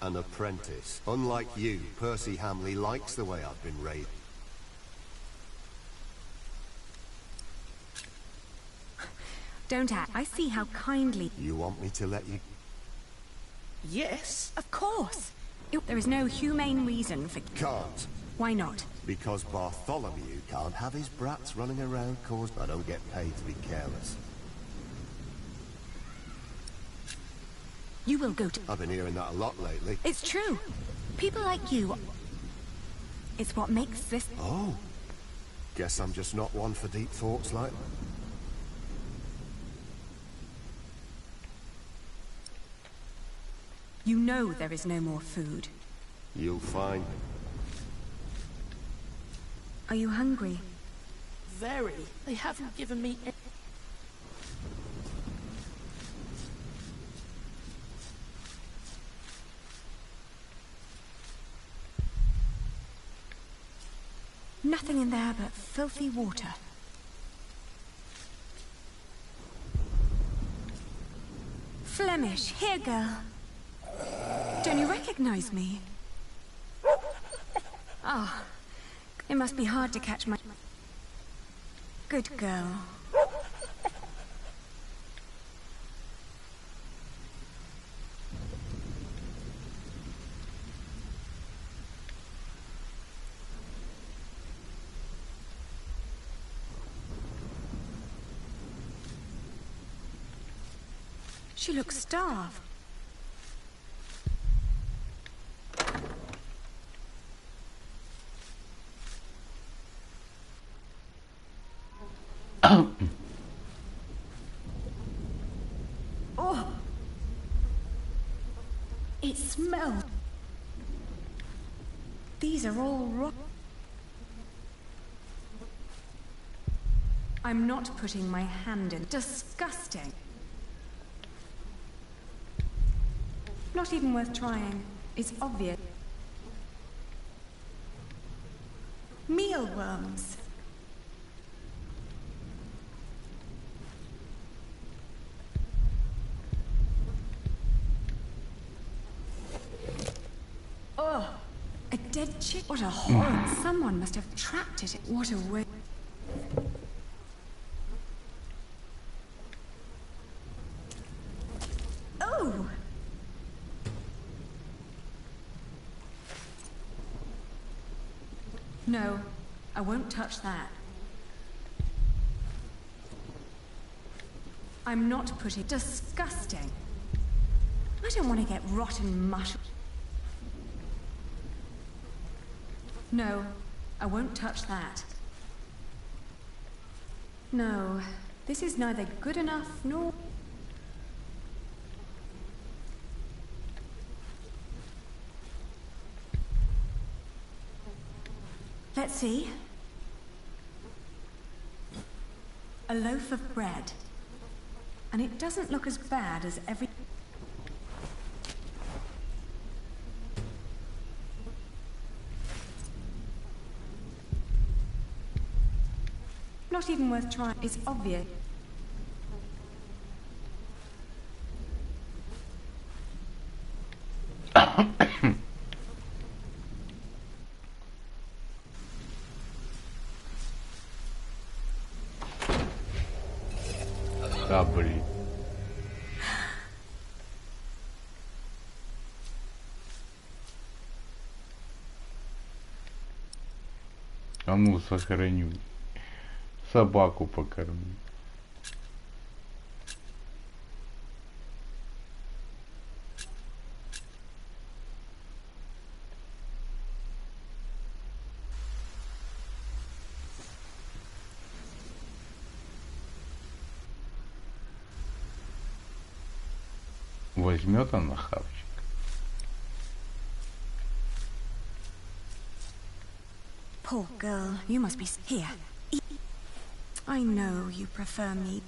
An apprentice. Unlike you, Percy Hamley likes the way I've been raised. Don't act. I see how kindly... You want me to let you... Yes, of course. There is no humane reason for... Can't. Why not? Because Bartholomew can't have his brats running around cause I don't get paid to be careless. You will go to... I've been hearing that a lot lately. It's true. People like you... It's what makes this... Oh. Guess I'm just not one for deep thoughts like... You know there is no more food. You'll find... Are you hungry? Very. They haven't given me... Nothing in there but filthy water. Flemish, here, girl. Don't you recognize me? Ah, it must be hard to catch my... Good girl. She looks starved. Oh! It smells. These are all raw. I'm not putting my hand in. Disgusting. Not even worth trying. It's obvious. Mealworms. Oh, a dead chick. What a horror. Someone must have trapped it. What a way. Oh! No, I won't touch that. I'm not putting... Disgusting. I don't want to get rotten mush. No, I won't touch that. No, this is neither good enough nor... Let's see. A loaf of bread. And it doesn't look as bad as every... Not even worth trying. It's obvious. А, блин. А ну, сохраню. Собаку покормлю. Возьмет она хавчик. Poor girl, you must be here. I know you prefer me.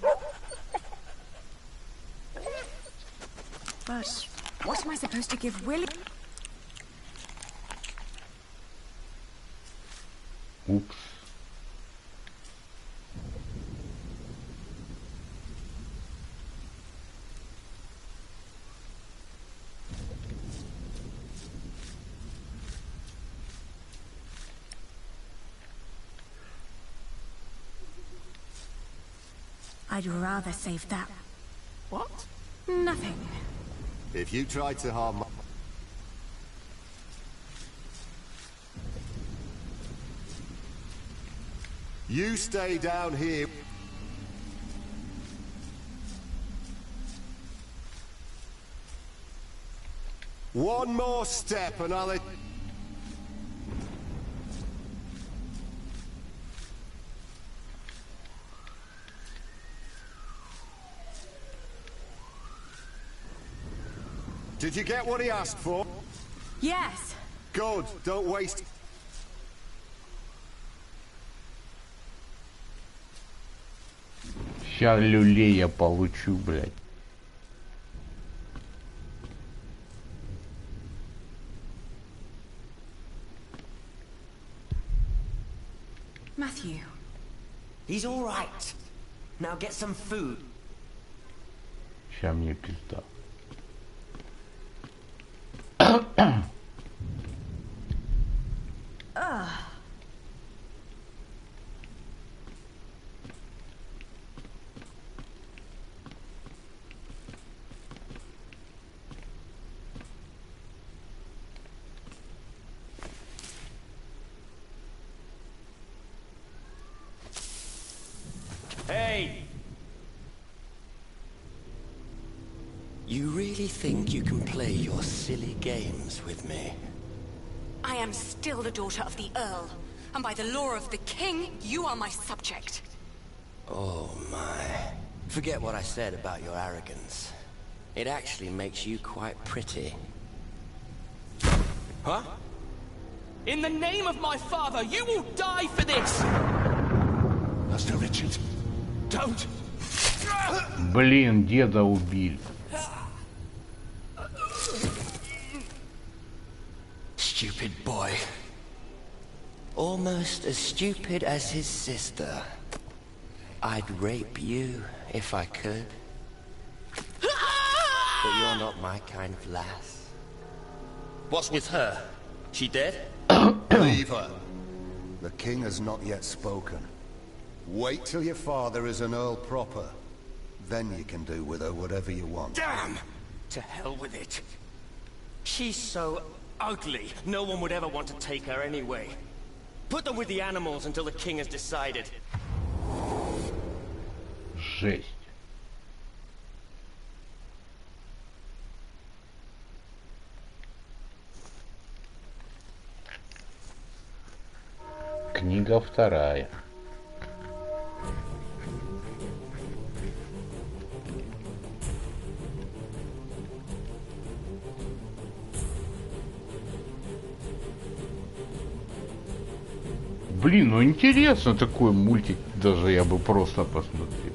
But what am I supposed to give Willie? Упс. I'd rather save that. What? Nothing. If you try to harm my... You stay down here. One more step and I'll... Did you get what he asked for? Yes. Good. Don't waste... Сейчас люлей я получу, блядь. Matthew. He's all right. Now get some food. Сейчас мне пизда. Hey! You really think you can play your silly games with me? I am still the daughter of the Earl, and by the law of the King, you are my subject. Oh my. Forget what I said about your arrogance. It actually makes you quite pretty. Huh? In the name of my father, you will die for this! Master Richard, don't! Блин, деда убили. Stupid boy. Almost as stupid as his sister. I'd rape you if I could. But you're not my kind of lass. What's with her? She dead? Leave her. The king has not yet spoken. Wait till your father is an earl proper. Then you can do with her whatever you want. Damn! To hell with it. She's so ugly, no one would ever want to take her anyway. Put them with the animals until the king has decided. Жесть. Книга вторая. Блин, ну интересно такой мультик, даже я бы просто посмотрел.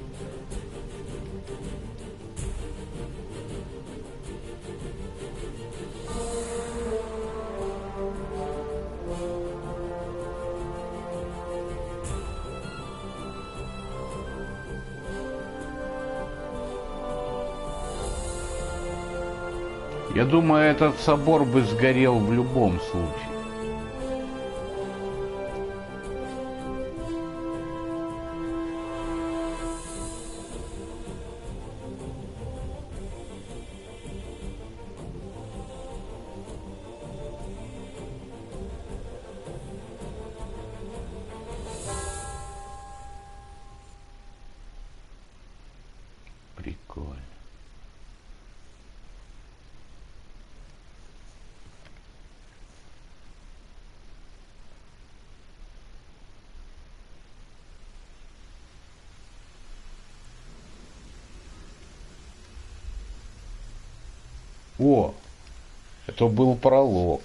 Я думаю, этот собор бы сгорел в любом случае. Прикольно. О, это был пролог.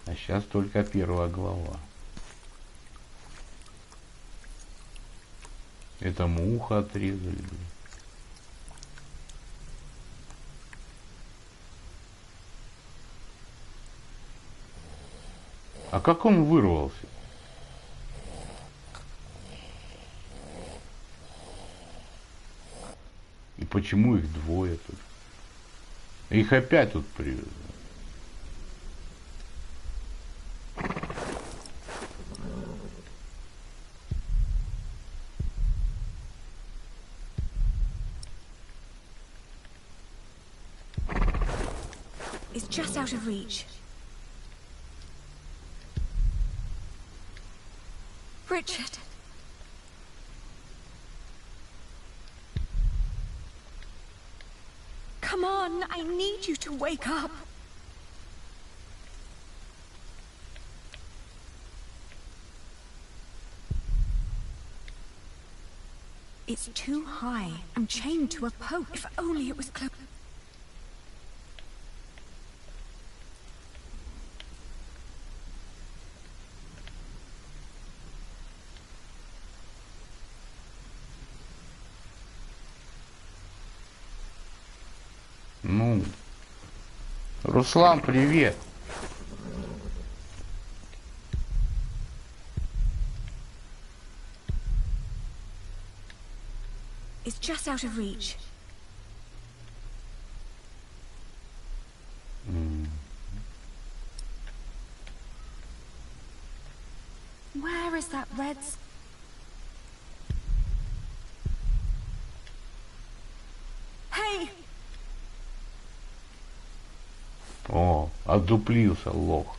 А сейчас только первая глава. Этому ухо отрезали. А как он вырвался? И почему их двое тут? Их опять тут привезли. It's just out of reach. Richard. Come on, I need you to wake up. It's too high. I'm chained to a post. If only it was close. Ну, Руслан, привет. It's just out of reach. Where is that red? Hey! О, отдуплился лох.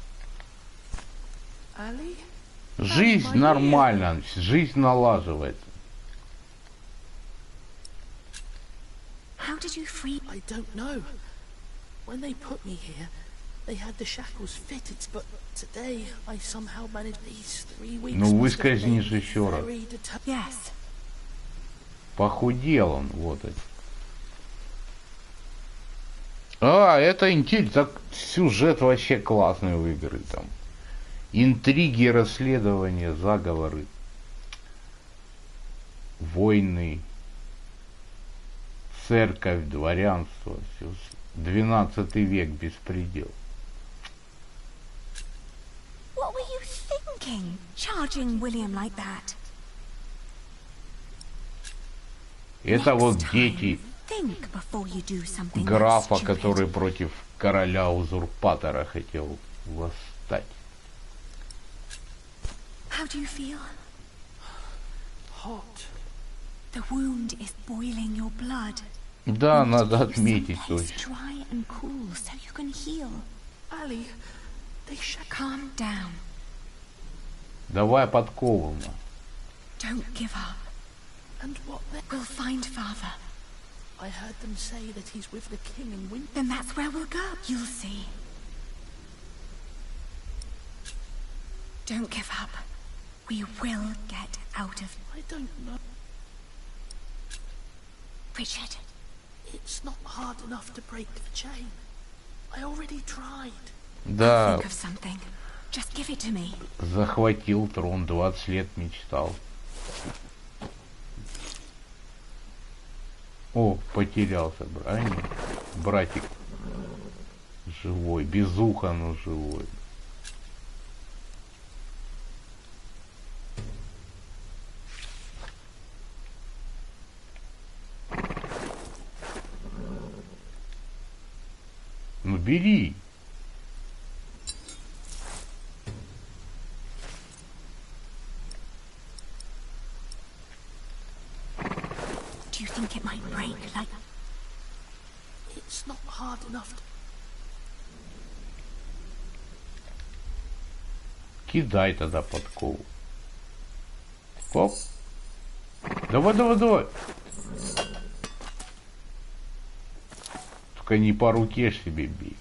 Ali? Жизнь нормально, жизнь налаживается. How did you free? I don't know. When they put me here, they had the shackles fitted, but today I somehow managed these 3 weeks. Ну выскользнешь еще раз. Yes. Похудел он, вот это. А, это интересно. Сюжет вообще классный у игры там. Интриги, расследования, заговоры. Войны. Церковь, дворянство. 12 век, беспредел. What were you thinking? Charging William like that? Это вот дети графа, который против короля-узурпатора хотел восстать. How do you feel? Hot. The wound is boiling your blood. Да, надо отметить точно. Dry and cool, so you can heal. Ali, they calm down. Давай подкову. Don't give up. And what then? We'll find father. I heard them say that he's with the king in winter. Then that's where we'll go. You'll see. Don't give up. We will get out of... I don't know. Richard. It's not hard enough to break the chain. I already tried. Да. Think of something. Just give it to me. Захватил трон, 20 лет мечтал. О, потерялся, братик. Живой, без уха, но живой. Ну бери. Do you think it might break like... It's not hard enough to... Кидай тогда подкову. Оп. Давай, давай, давай. Только не по руке ж себе бей.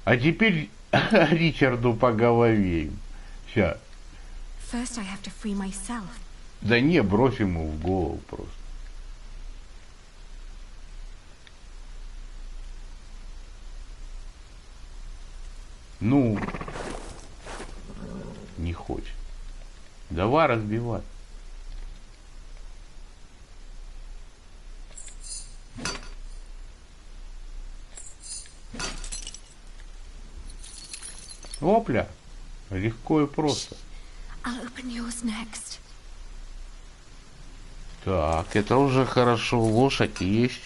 А теперь Ричарду по голове. Ща. First I have to free myself. Да не, брось ему в голову просто. Ну, не хочет. Давай разбивай. Опля. Легко и просто. I'll open yours next. Так, это уже хорошо. Лошадь есть.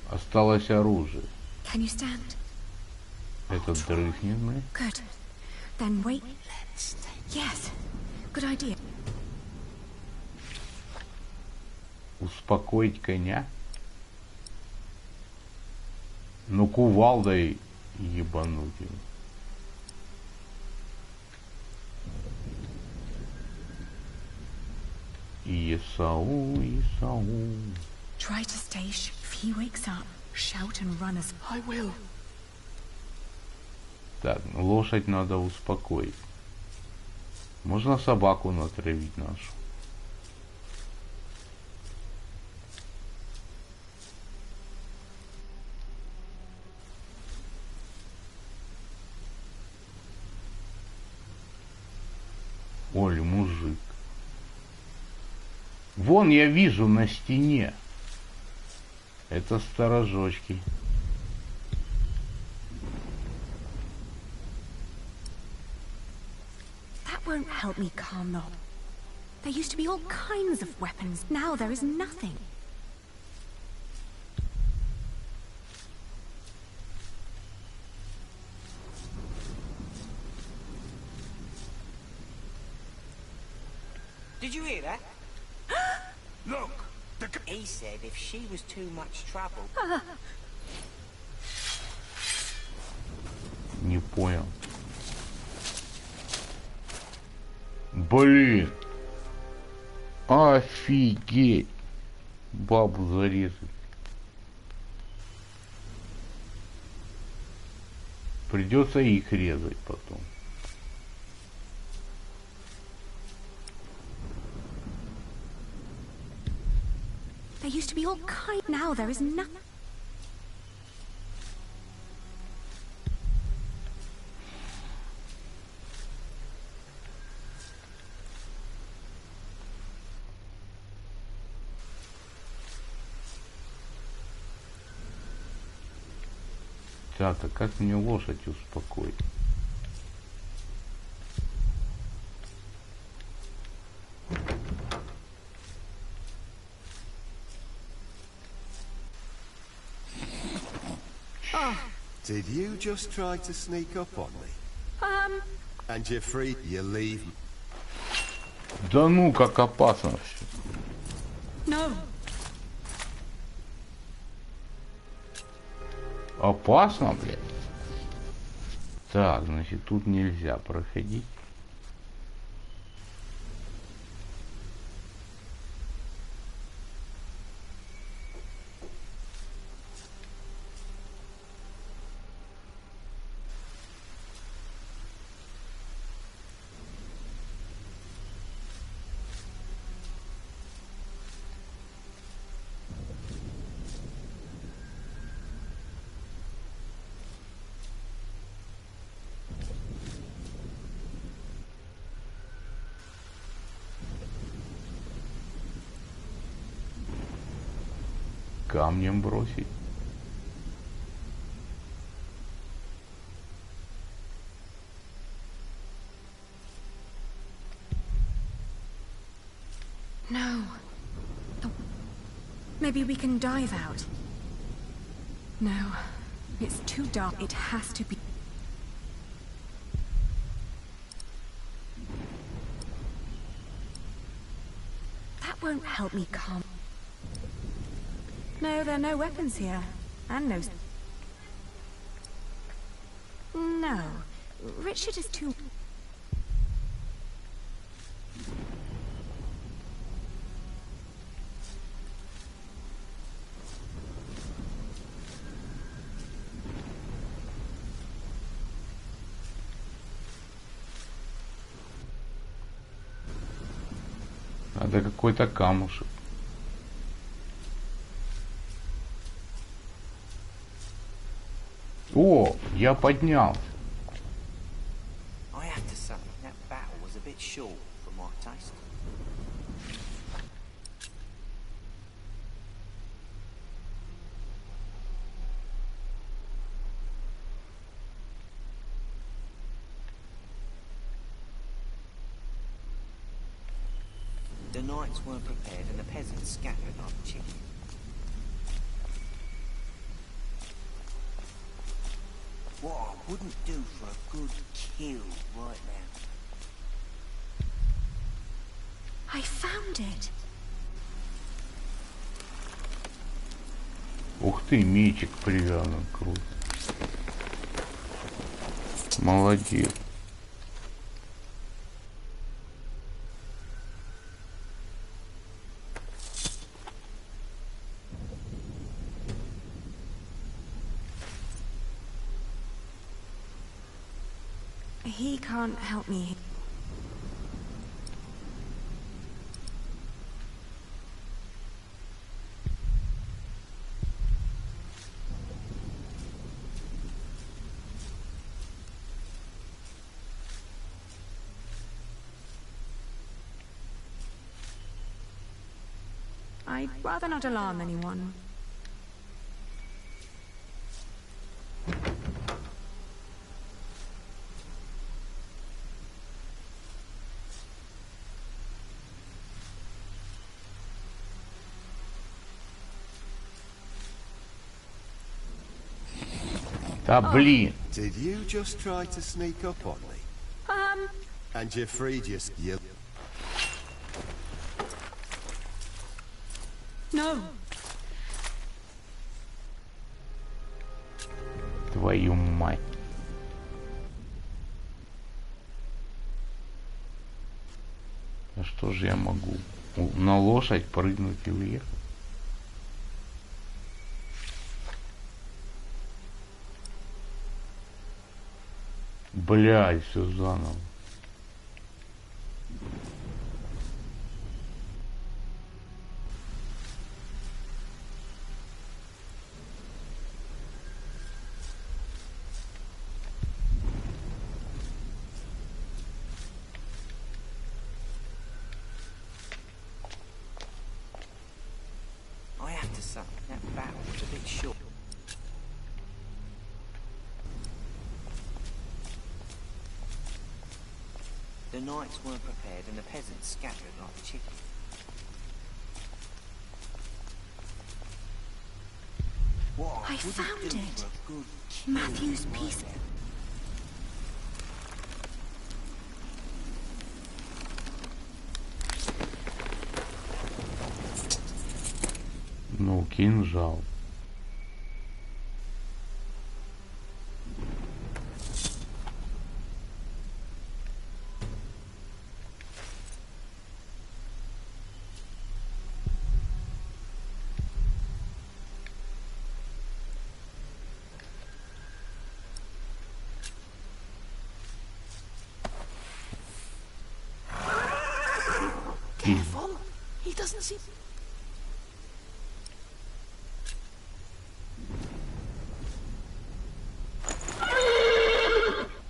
Осталось оружие. Can you stand? Этот дрыхнет, мы. Good. Then wait. Yes. Good idea. Успокоить коня? Ну кувалдой ебануть его. Исау, Исау. Try to stay if he wakes up, shout and run as I will. Так, лошадь надо успокоить. Можно собаку натравить нашу. Оль, мужик. Вон я вижу на стене. Это сторожочки. That won't help me calm them. There used to be all kinds of weapons. Now there is nothing. Did you hear that? Look! He said if she was too much trouble... Не понял. Блин. Офигеть. Бабу зарезать. Придется их резать потом. There used to be all kind. Now there is nothing. Так, а как мне лошадь успокоить? Did you just try to sneak up on me? And you're free, you leave me. Да ну, как опасно все. No. Опасно, блядь. Так, значит, тут нельзя проходить. Камнем бросить. No. Maybe we can dive out. No. It's too dark. It has to be. That won't help me calm. No, there are no weapons here. And no... No. Richard is too... Надо какой-то камушек. О, я поднялся. I have to say, that battle was a bit short for my taste. The knights weren't prepared and the peasants scattered like chickens. What I wouldn't do for a good kill right now. I found it. Ух ты, мечик привязан, круто. Молодец. He can't help me. I'd rather not alarm anyone. Да блин. Did you just try to sneak up on me? And you freed you. No. Твою мать. А что же я могу? На лошадь прыгнуть и уехать? Блядь, все заново. I have to say, that battle was a bit short. The knights weren't prepared and the peasants scattered like the chicken. I found it. Matthew's piece. Ну, кинжал. Careful. He doesn't seem...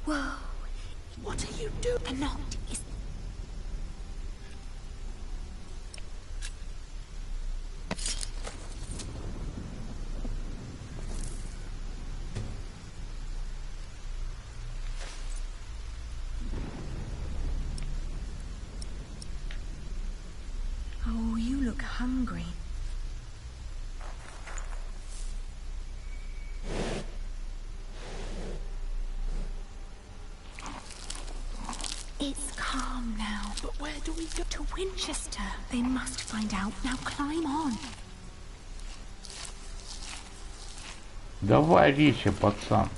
Whoa. What are you doing? The knot is... Oh, you look hungry. It's calm now. But where do we go? To Winchester. They must find out. Now climb on. Давай резче, пацан.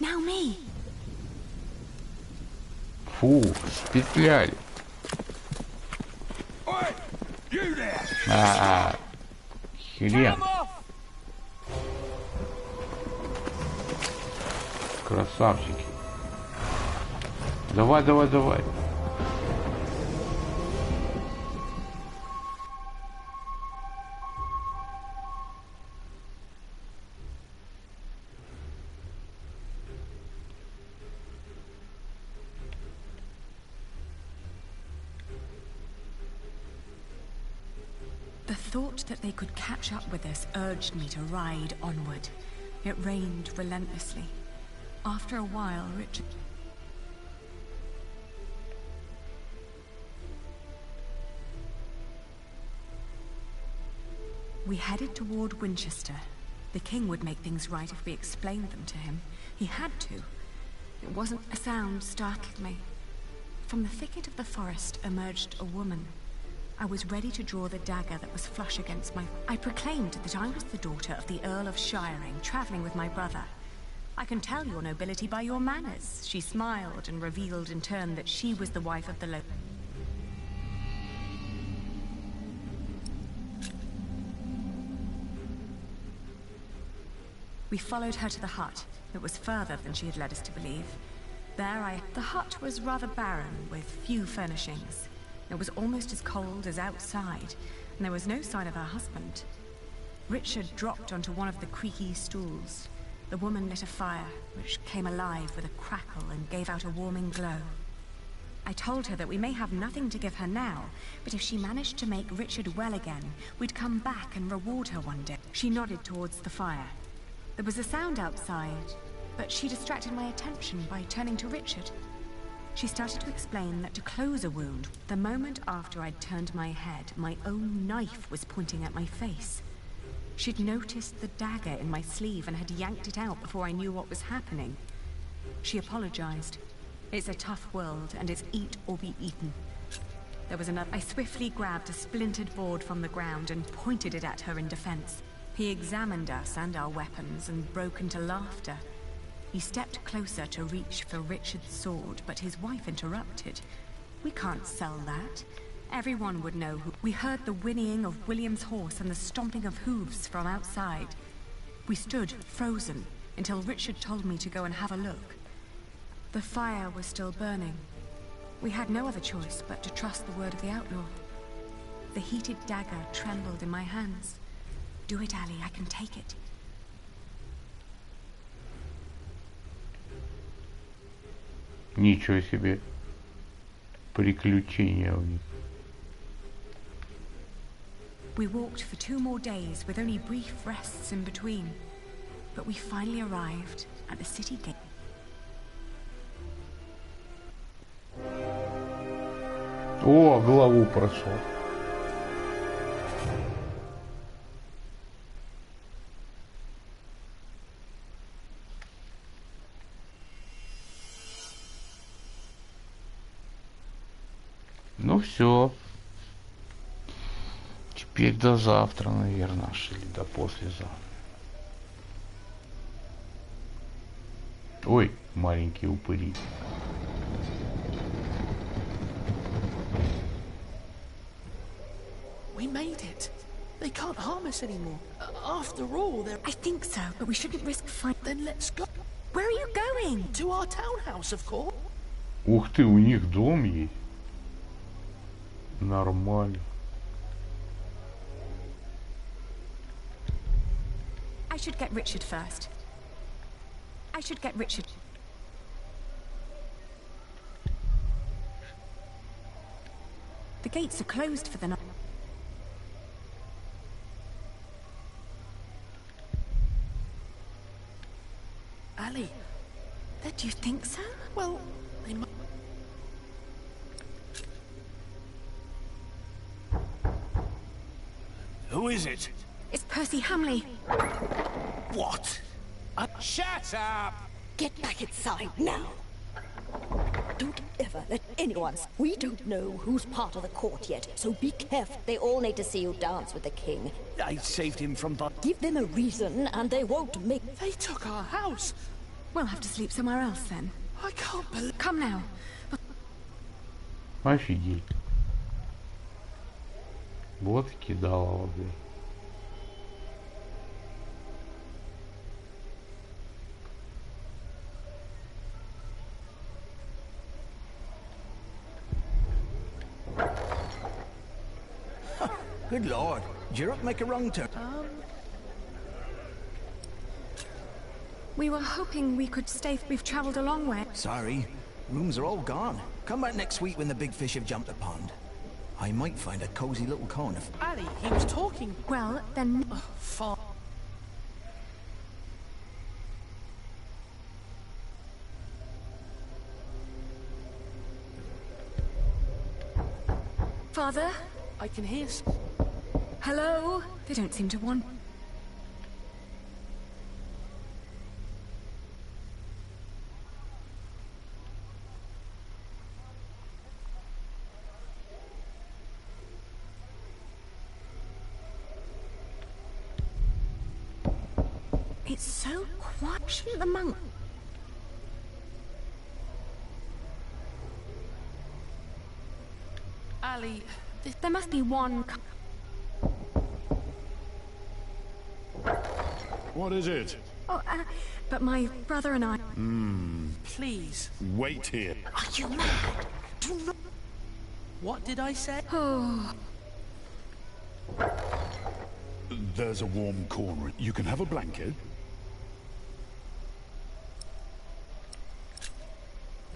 Now me. Фу, спетляли. Хрен. Красавчики. Давай, давай, давай. The thought that they could catch up with us urged me to ride onward. It rained relentlessly. After a while, Richard... We headed toward Winchester. The king would make things right if we explained them to him. He had to. It wasn't a sound startled me. From the thicket of the forest emerged a woman. I was ready to draw the dagger that was flush against my... I proclaimed that I was the daughter of the Earl of Shiring, traveling with my brother. I can tell your nobility by your manners. She smiled and revealed in turn that she was the wife of the local... We followed her to the hut. It was further than she had led us to believe. The hut was rather barren, with few furnishings. It was almost as cold as outside, and there was no sign of her husband. Richard dropped onto one of the creaky stools. The woman lit a fire, which came alive with a crackle and gave out a warming glow. I told her that we may have nothing to give her now, but if she managed to make Richard well again, we'd come back and reward her one day. She nodded towards the fire. There was a sound outside, but she distracted my attention by turning to Richard. She started to explain that to close a wound, the moment after I'd turned my head, my own knife was pointing at my face. She'd noticed the dagger in my sleeve and had yanked it out before I knew what was happening. She apologized. It's a tough world, and it's eat or be eaten. There was another. I swiftly grabbed a splintered board from the ground and pointed it at her in defense. He examined us and our weapons and broke into laughter. He stepped closer to reach for Richard's sword, but his wife interrupted. We can't sell that. Everyone would know who... We heard the whinnying of William's horse and the stomping of hooves from outside. We stood, frozen, until Richard told me to go and have a look. The fire was still burning. We had no other choice but to trust the word of the outlaw. The heated dagger trembled in my hands. Do it, Ali, I can take it. Ничего себе. Приключения у них. We walked for 2 more days with only brief rests in between. But we finally arrived at the city gate. О, главу прошел. Ну все. Теперь до завтра, наверное, или до послезавтра. Ой, маленькие упыри. We made it. They can't harm us anymore. After all, they're... I think so, but we shouldn't risk fight. Then let's go. Where are you going? To our townhouse, of course. Ух ты, у них дом есть. Нормально. I should get Richard first. I should get Richard. The gates are closed for the night. Ali, Do you think so? Well, they might... Who is it? It's Percy Hamley. What? Shut up! Get back inside now. Don't ever let anyone... We don't know who's part of the court yet, so be careful. They all need to see you dance with the king. I saved him from... Give them a reason, and they won't make... They took our house. We'll have to sleep somewhere else then. I can't believe... Come now. Офигеть. Вот кидала воды. Good lord, Jiruk make a wrong turn. We were hoping we could stay. We've traveled a long way. Sorry, rooms are all gone. Come back next week when the big fish have jumped the pond. I might find a cozy little corner. Ali, he was talking. Well, then... Far. Father? I can hear... Hello? They don't seem to want... It's so quiet. Shouldn't the monk... Ali, there must be one... What is it? Oh, but my brother and I... please. Wait here. Are you mad? Do not... What did I say? Oh... There's a warm corner. You can have a blanket.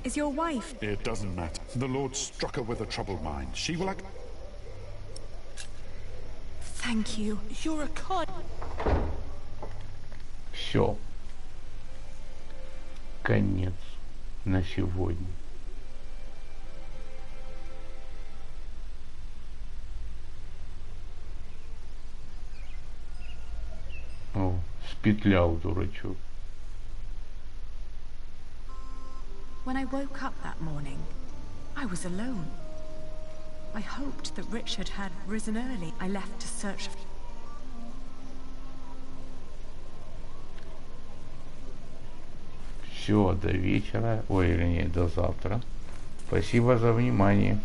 Is your wife... It doesn't matter. The Lord struck her with a troubled mind. She will act... Thank you. You're a cod. Все. Конец на сегодня. О, спетлял дурачок. When I woke up that morning, I was alone. I hoped that Richard had risen early. I left to search for... Все, до вечера, ой, вернее, до завтра. Спасибо за внимание.